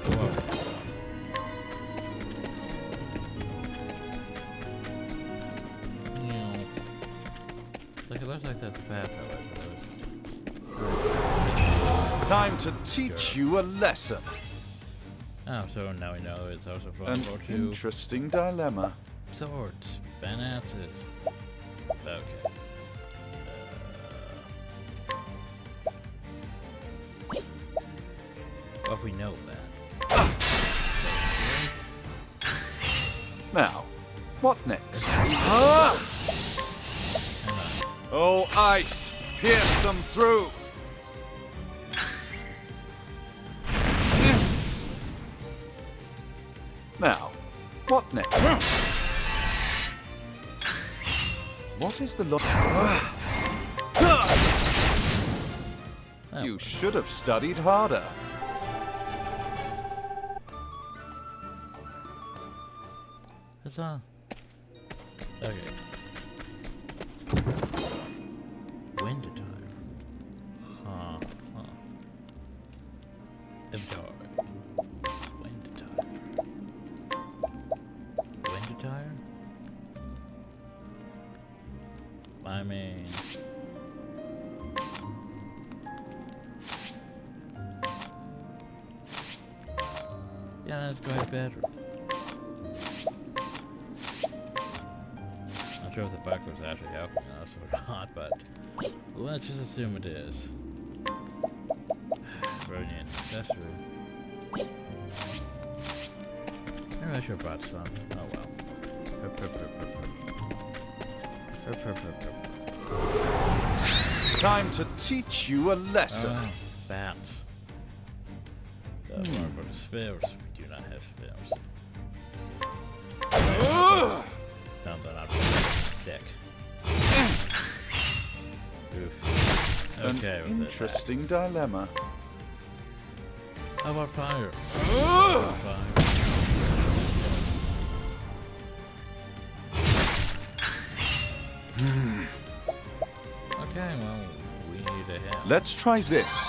Whoa. Like it looks like that's a path Time to teach you a lesson. Oh, so now we know it's also An possible to interesting dilemma. swords, bananas. Okay. Well, we know that. Now, what next? And Oh, ice! Pierce them through! Now, what next? What is the You should have studied harder. Huzzah. Okay. Wind attire. Huh. Inventory. Wind attire. Wind attire? I mean... yeah, that's quite better. Not sure if the buckler's actually helping us or not, but let's just assume it is. Brilliant accessory. Maybe I should have brought some. Oh well. Time to teach you a lesson. Oh, that. That one for the spells. We do not have spells. Now that I'm stick. Oof. Okay, An with interesting dilemma. it. How about fire? How about fire? Okay, well, we need a hit. Let's try this.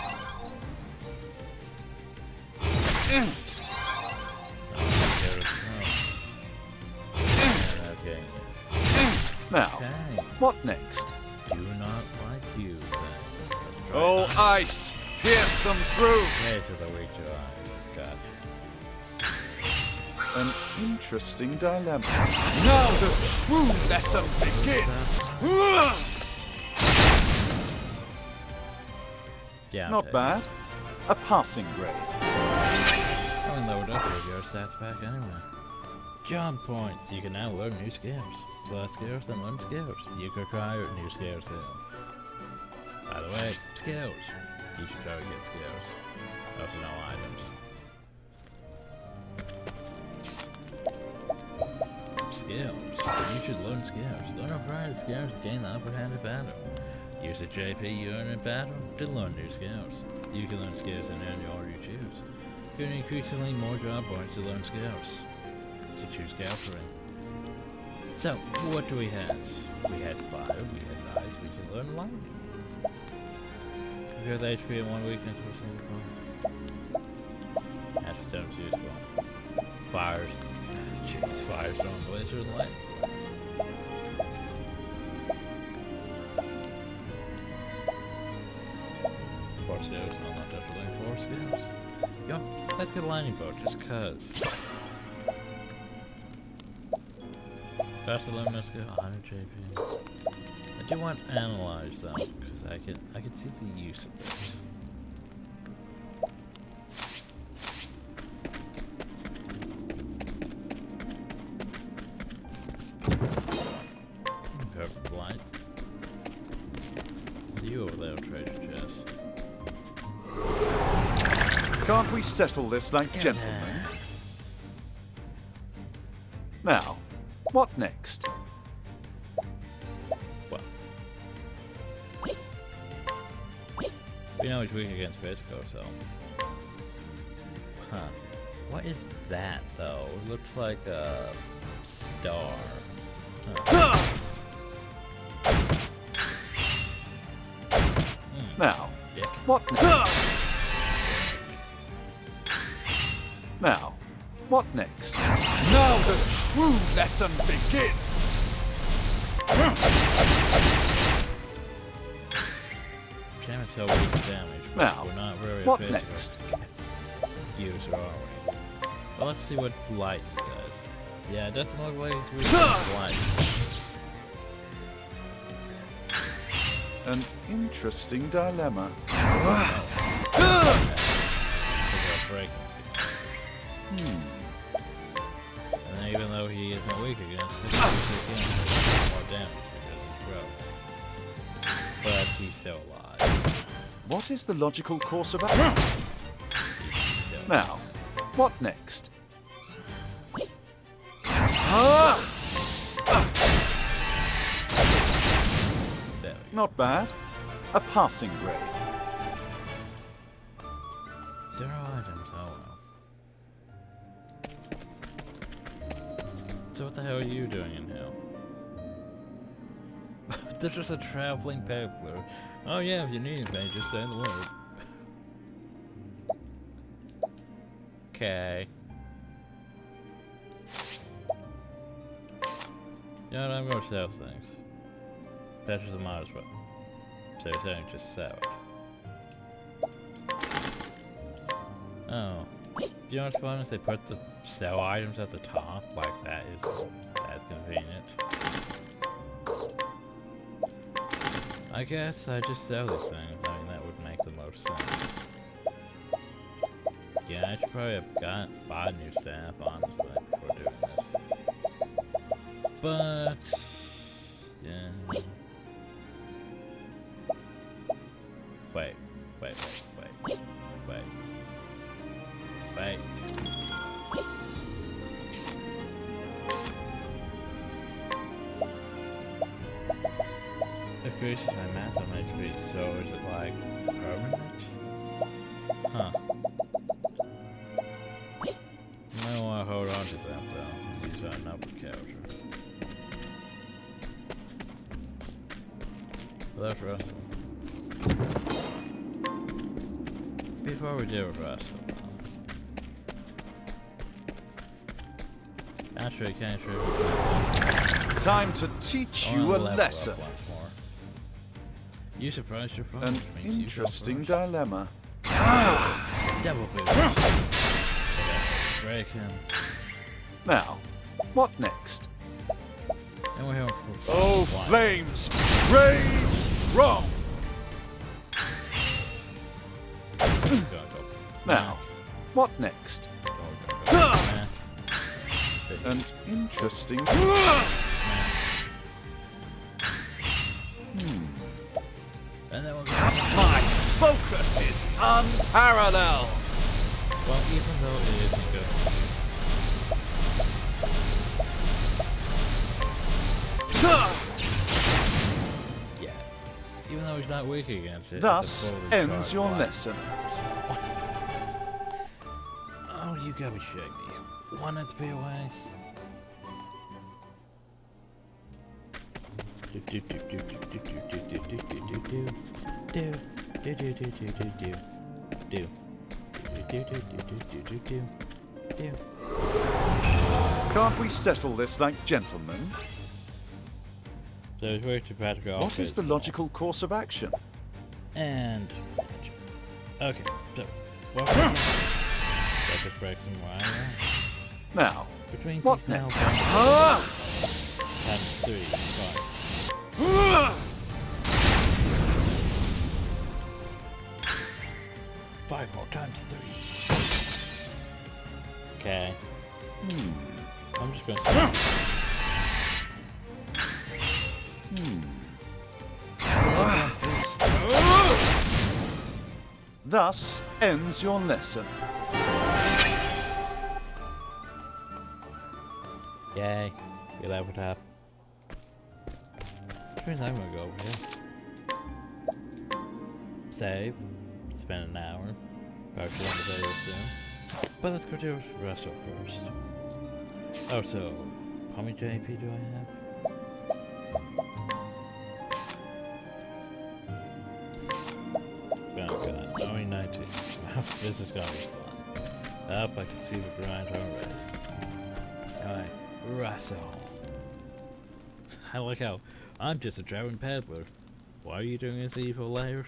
Okay. Now, Okay. what next? Do not like you things. Oh, ice! Pierce them through! Okay, so they're weak to eyes. Gotcha. An interesting dilemma. Now the true lesson begins! Yeah. Not bad. A passing grade. I mean, load up your stats back anyway. Job points. You can now learn new skills. Select skills, then learn skills. You can acquire new skills too. By the way, skills. You should try to get skills. Also no items. Skills. But you should learn skills. Learn a variety of skills to gain the upper hand in battle. Use the JP you earn in battle to learn new skills. You can learn skills in any order you choose. You earn increasingly more job points to learn skills. So choose Gathering. So, what do we have? We have fire, we have ice, we can learn lightning. We got the HP and 1 weakness for a single point. That's sounds useful. Fires. Jeez, Firestorm, Blizzard, and Lightning. Four skills, no, not touch really 4 skills. Yo, let's get a lightning bolt, just cuz. Fast aluminum skill, 100 JP. I do want to analyze though, because I can see the use of this. Perfect light. See you over there, treasure chest. Can't we settle this like gentlemen? Now, what next? Well, we know he's weak against physical, so. Huh. What is that, though? It looks like a star. Huh. Now, Dick. what next? Now, what next? Now the true lesson begins! Damn, it's so weak to damage. Now, we're not very what physical next? user, are we? Well, let's see what light does. Yeah, it doesn't look like it's weak against light. An interesting dilemma. And even though he isn't weak against it, he's more damage because he's broken. But he's still alive. What is the logical course of action? Now, what next? There we go. Not bad. A passing grade. 0 items, oh well. So what the hell are you doing in here? There's just a traveling peddler. Oh yeah, if you need anything, just say the word. Okay. You know what, I'm gonna sell things. Purchase a might as well. So you're saying just sell it. Oh. You know what's fun is they put the sell items at the top, like that's convenient. I guess I just sell these things, I mean that would make the most sense. Yeah, I should probably have bought new staff, honestly, before doing this. But yeah. Wait. Increases my math on HP, so is it like permanent? Huh. Might want to hold on to that though. Use another character. Well, that's Russell. Before we do Russell, actually, can't Time to teach you a lesson. Once more. You surprised your phone. An which means you interesting go dilemma. first. Double boost. Break him. Now, what next? And we're here for Oh, one. flames! Rage strong! Now, what next? An interesting... And then we'll go. My focus is unparalleled! Well, even though it isn't good. No, he's not weak against it. Thus ends your lesson. Oh, you gotta be shitting me. 1 HP away. Can't we settle this like gentlemen? So it's worth to Patrick off. What is the logical course of action? And okay, so well, let's just break some wire. Now, Between what these now next? times 3, 5 more times 3. Okay. I'm just gonna Thus ends your lesson. Yay. Get that with that. Which means I'm gonna go over here. Save. Spend an hour. Probably should end the video soon. But let's go to Russell first. Oh, so how many JP do I have? Oh god, only 19. This is gonna be fun. Up, I can see the grind already. Alright, Russell. I like how I'm just a traveling peddler. Why are you doing this evil lair?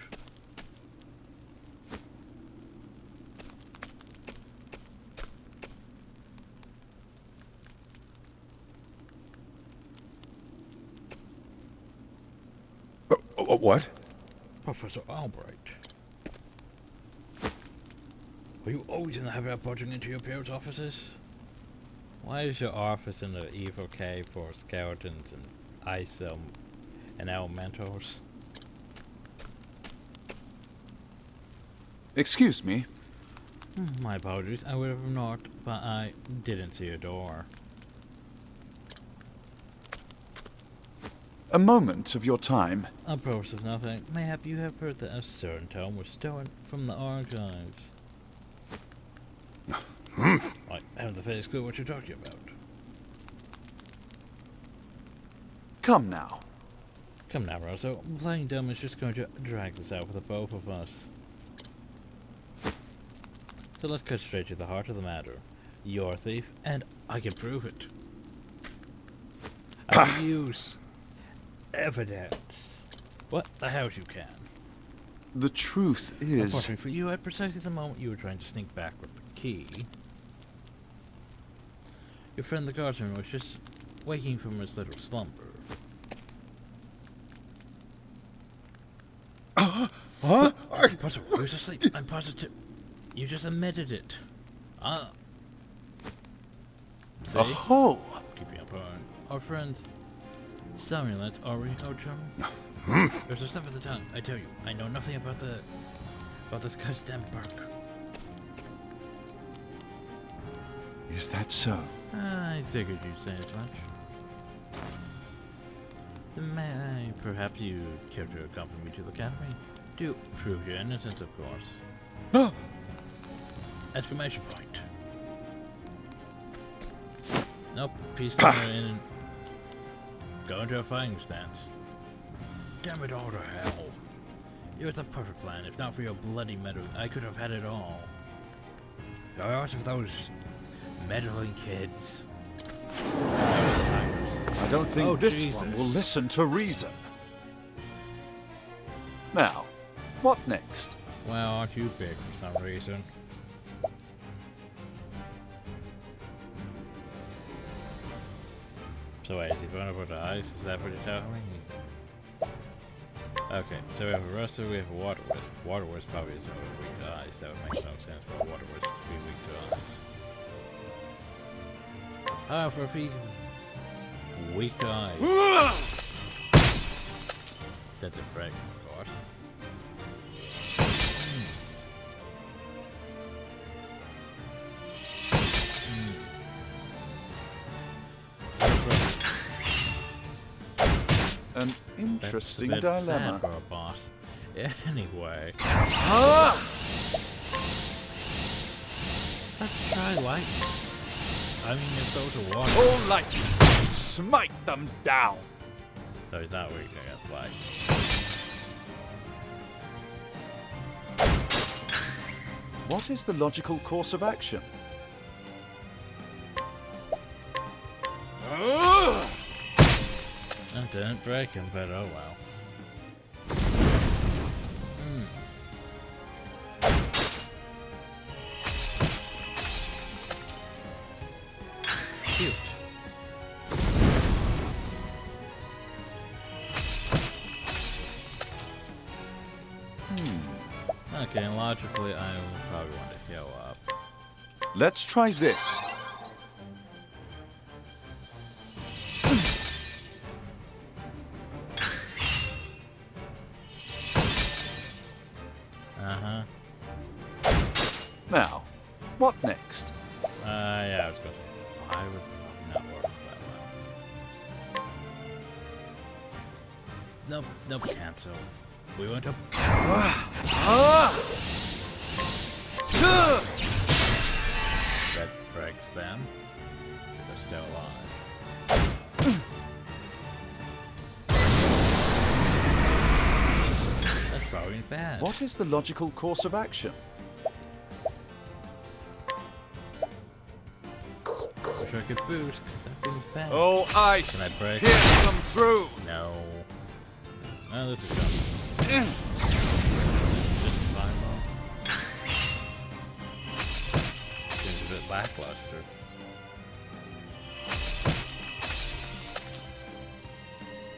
What? Professor Albright. Are you always in the habit of barging into your parents' offices? Why is your office in the evil cave for skeletons and ice and elementals? Excuse me. My apologies, I would have knocked, but I didn't see a door. A moment of your time. A purpose of nothing. Mayhap you have heard that a certain tome was stolen from the archives. I haven't the faintest clue what you're talking about. Come now. Come now, Rosso. Playing dumb is just going to drag this out for the both of us. So let's cut straight to the heart of the matter. You're a thief, and I can prove it. I can use evidence. What the hell you can. The truth is... Unfortunately for you, at precisely the moment you were trying to sneak back with the key, your friend the guardsman was just waking from his little slumber. Huh? He was asleep. I'm positive. You just admitted it. See? Oh! Keeping up on our friends. Somnolent, are we, Ochum? There's a slip of the tongue. I tell you, I know nothing about this goddamn bark. Is that so? I figured you'd say as much. Perhaps you care to accompany me to the academy? To prove your innocence, of course. Exclamation point. Nope, peace coming in and go into a fighting stance. Damn it all to hell. It was a perfect plan. If not for your bloody meddling, I could have had it all. The arts of those meddling kids. I don't think this Jesus. one will listen to reason. Now, what next? Well, aren't you big for some reason? So wait, is he vulnerable to ice? Is that what you're telling me? Okay, so we have a Ruster, we have a Water Wisp. Water Wisp probably isn't really weak to ice. That would make no sense for a Water Wisp to be weak to ice. For a feat weak to ice. That's a break, of course. An interesting That's a bit sad dilemma. for a boss. Anyway. Let's try lightning. I mean, if those are water. All lightning, smite them down. So he's not weak, I guess, like. What is the logical course of action? That didn't break him, but oh well. Cute. Okay, logically, I will probably want to heal up. Let's try this. Uh-huh. Now, what next? Yeah, I was going to say 5 would not work that well. Nope, nope, cancel. We want to... That breaks them. If they're still alive. That's probably bad. What is the logical course of action? Wish I could boost, because that thing's bad. Oh, ice, Can I break? pierce them through. No. Oh, this is going. Just fine, though. Seems a bit lackluster.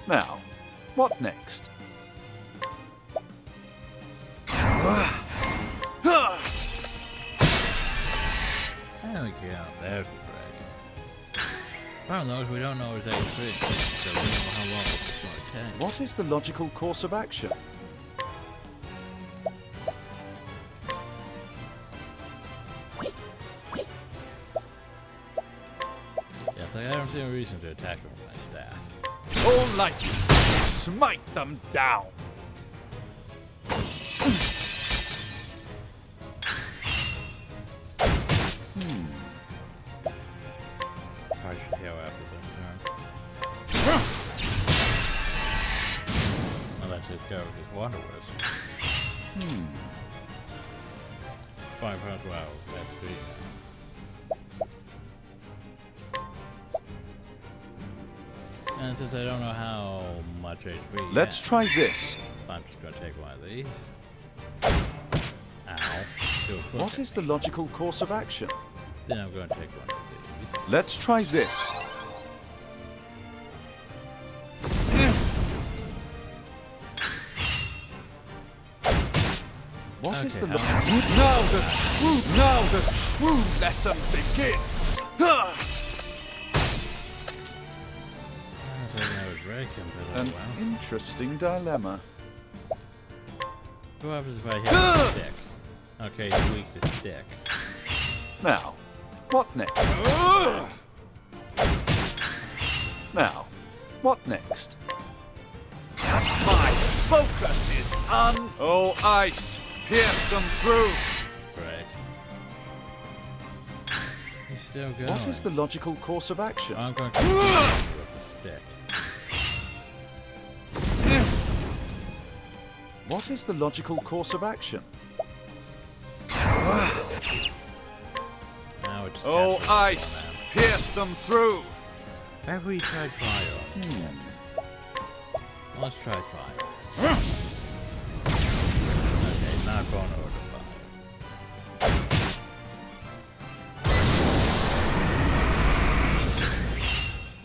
Now, what next? There we go. There's the break. Problem though is we don't know his HP, so we don't know how long this is going to take. What is the logical course of action? Yeah, it's like I don't see a reason to attack him with my staff. All lightning, smite them down. I should heal after this turn. Well, let's just go with his Water Wisp. Fine, well, that's speed. And since I don't know how much HP he Let's has, try this. I'm just going to take one of these. Ow. Do a quick What is the logical course of action? Then I'm going to take one of these. Let's try this. What is Okay, the how much? Now the true lesson begins. I don't think I would break him, but An oh well. interesting dilemma. What happens if I hit the stick? Okay, he's weak to stick. Now, what next? Now, what next? My focus is on. Oh, ice, pierce them through. Break. He's still going. What is the logical course of action? I'm going to continue with the stick. What is the logical course of action? Now it's Oh, ice, pierce them through. Have we tried fire? Let's try fire. Okay, not going over to fire.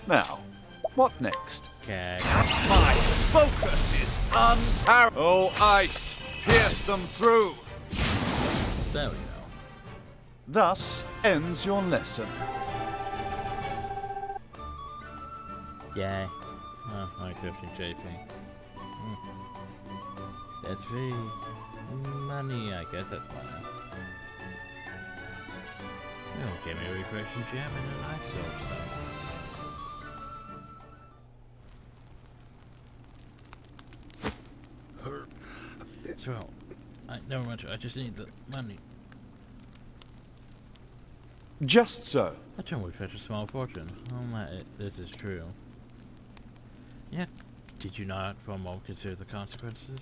Now, what next? Okay. My focus is unparalleled. Oh, ice, pierce them through. There we go. Thus ends your lesson. Yay. Oh, only 15 JP. That's free. Money, I guess that's money. Oh, give me a refreshing gem and an ice soul stone. So, never mind. I just need the money. Just so. I told we fetch a small fortune. Oh my, this is true. Yet, did you not for a moment consider the consequences?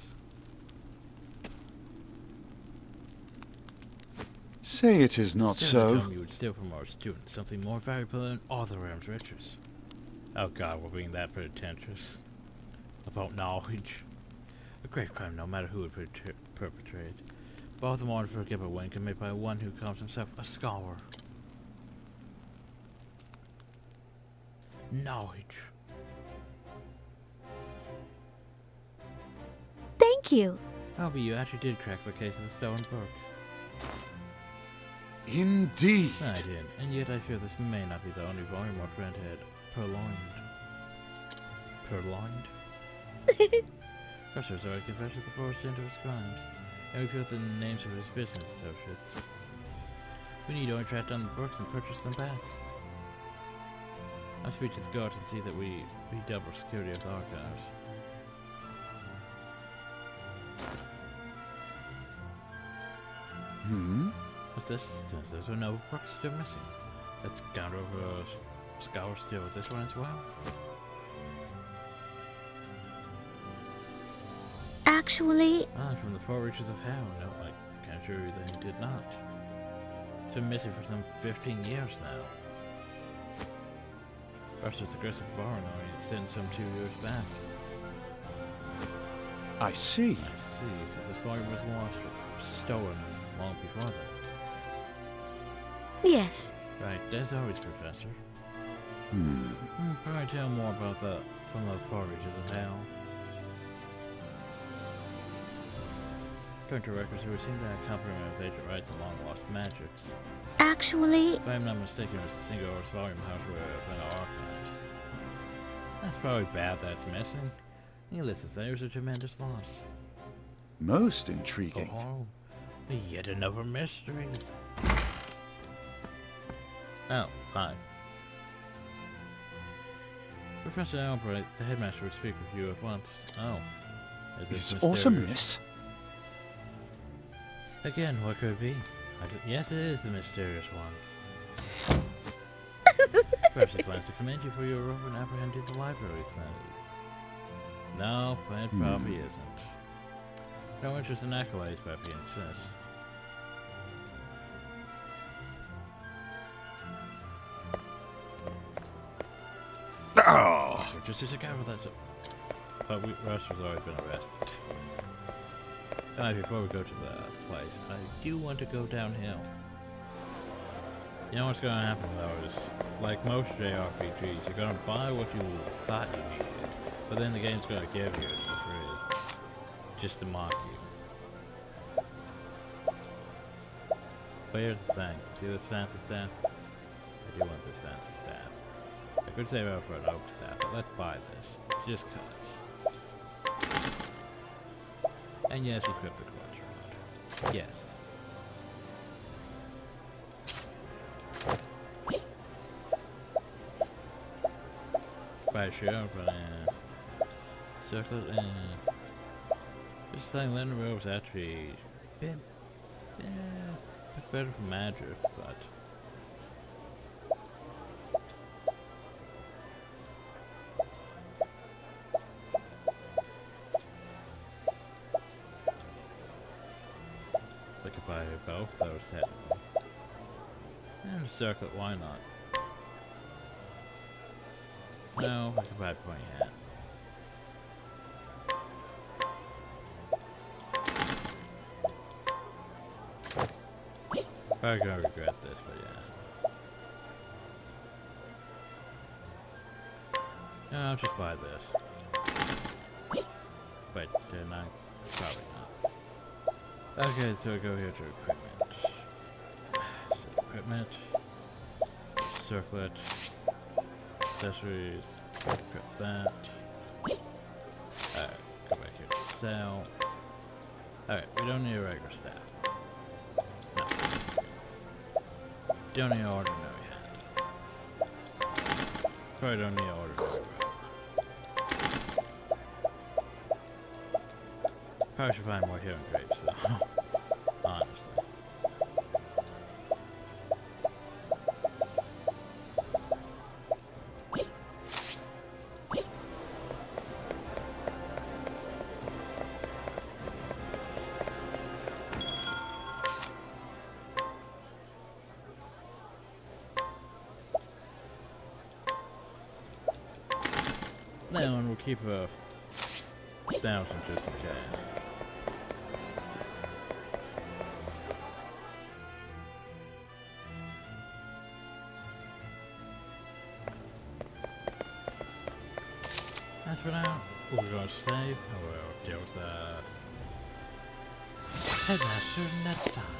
Say it is not Still, so. You would steal from our students something more valuable than all the realm's riches. Oh God, we're being that pretentious about knowledge. A grave crime, no matter who it perpetrated. Both the more unforgivable when committed by one who calls himself a scholar. Knowledge. Thank you. Oh, but you actually did crack the case of the stolen book. Indeed. I did, and yet I fear this may not be the only volume our friend had purloined. Purloined? Professor's already confessed to the full extent of his crimes, and we feel the names of his business associates. We need to only track down the books and purchase them back. I'll speak to the guards and see that we double security of the archives. What's this? Since there's no books still missing. Let's count over Scholar still with this one as well. Actually, From the far reaches of hell. No, I can assure you that he did not. It's been missing for some 15 years now. First with aggressive borrowing only extends some 2 years back. I see. I see, so this volume was lost or stolen long before that. yes. Right, as always, Professor. Probably tell more about that from the far reaches of hell. According to records, we seem to have compromised of Agent Wright's long-lost magics. Actually, If I'm not mistaken, it was the single Earth volume house within our archives. That's probably bad that's missing. Needless to say, it was a tremendous loss. Most intriguing. Oh, yet another mystery. Oh, hi. Professor Albright, the headmaster would speak with you at once. Oh. Is awesomeness. Again, what could it be? Yes, it is the mysterious one. First, it plans to commend you for your role in apprehending the library thing. No, it probably isn't. No interest in accolades, but he insists. Oh! Just as a cover, that's it. But Russ has already been arrested. Before we go to the place, I do want to go downhill. You know what's going to happen though is, like most jrpgs, you're going to buy what you thought you needed, but then the game's going to give you it for free, just to mock you. But here's the thing, see this fancy staff? I do want this fancy staff. I could save out for an oak staff, but let's buy this, just cause. And yes, equip the collection mode. Yes. By sure, but circle this thing Linda was actually bit it's better for magic, but we could buy both those technically. And a circlet, why not? No, I could buy a pointy hat. Probably gonna regret this, but yeah. No, I'll just buy this. Wait, didn't I? Probably not. Okay, so I go here to equipment. So equipment, circlet, accessories, equip that. Alright, go back here to sell. Alright, we don't need a regular staff. No. Don't need ordinary hand. Probably don't need ordinary rope. Probably should find more healing grapes, though. Honestly. That one will keep a 1,000 just in case. That's what we're going to save. Oh, we'll deal with the headmaster next time.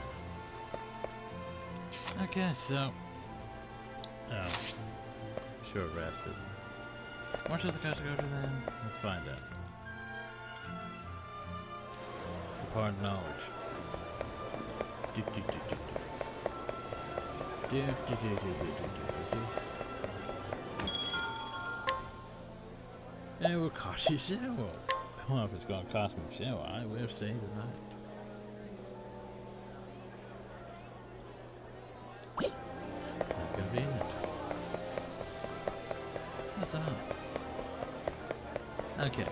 Okay, so. Oh. Sure, rested. How much does the cost to go to then? Let's find out. Acquire knowledge. Do, do, do, do, do. Do, do, do, do, do, do, do, do. It will cost you zero. I don't know if it's going to cost me zero. I will see tonight. That's convenient. What's up? Okay,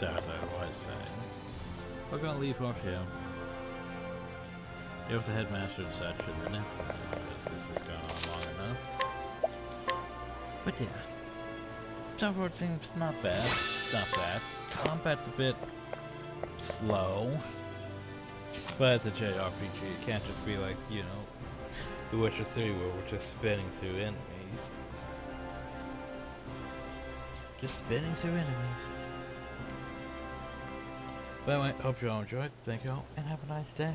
that's what I was saying. We're going to leave off here. If the headmaster decides to the next one, because this has gone on long enough. But yeah. So far it seems not bad. Not bad. Combat's a bit slow. But it's a jrpg. It can't just be like, you know, The Witcher 3 where we're just spinning through enemies. Just spinning through enemies. But anyway, hope you all enjoyed. Thank you all, and have a nice day.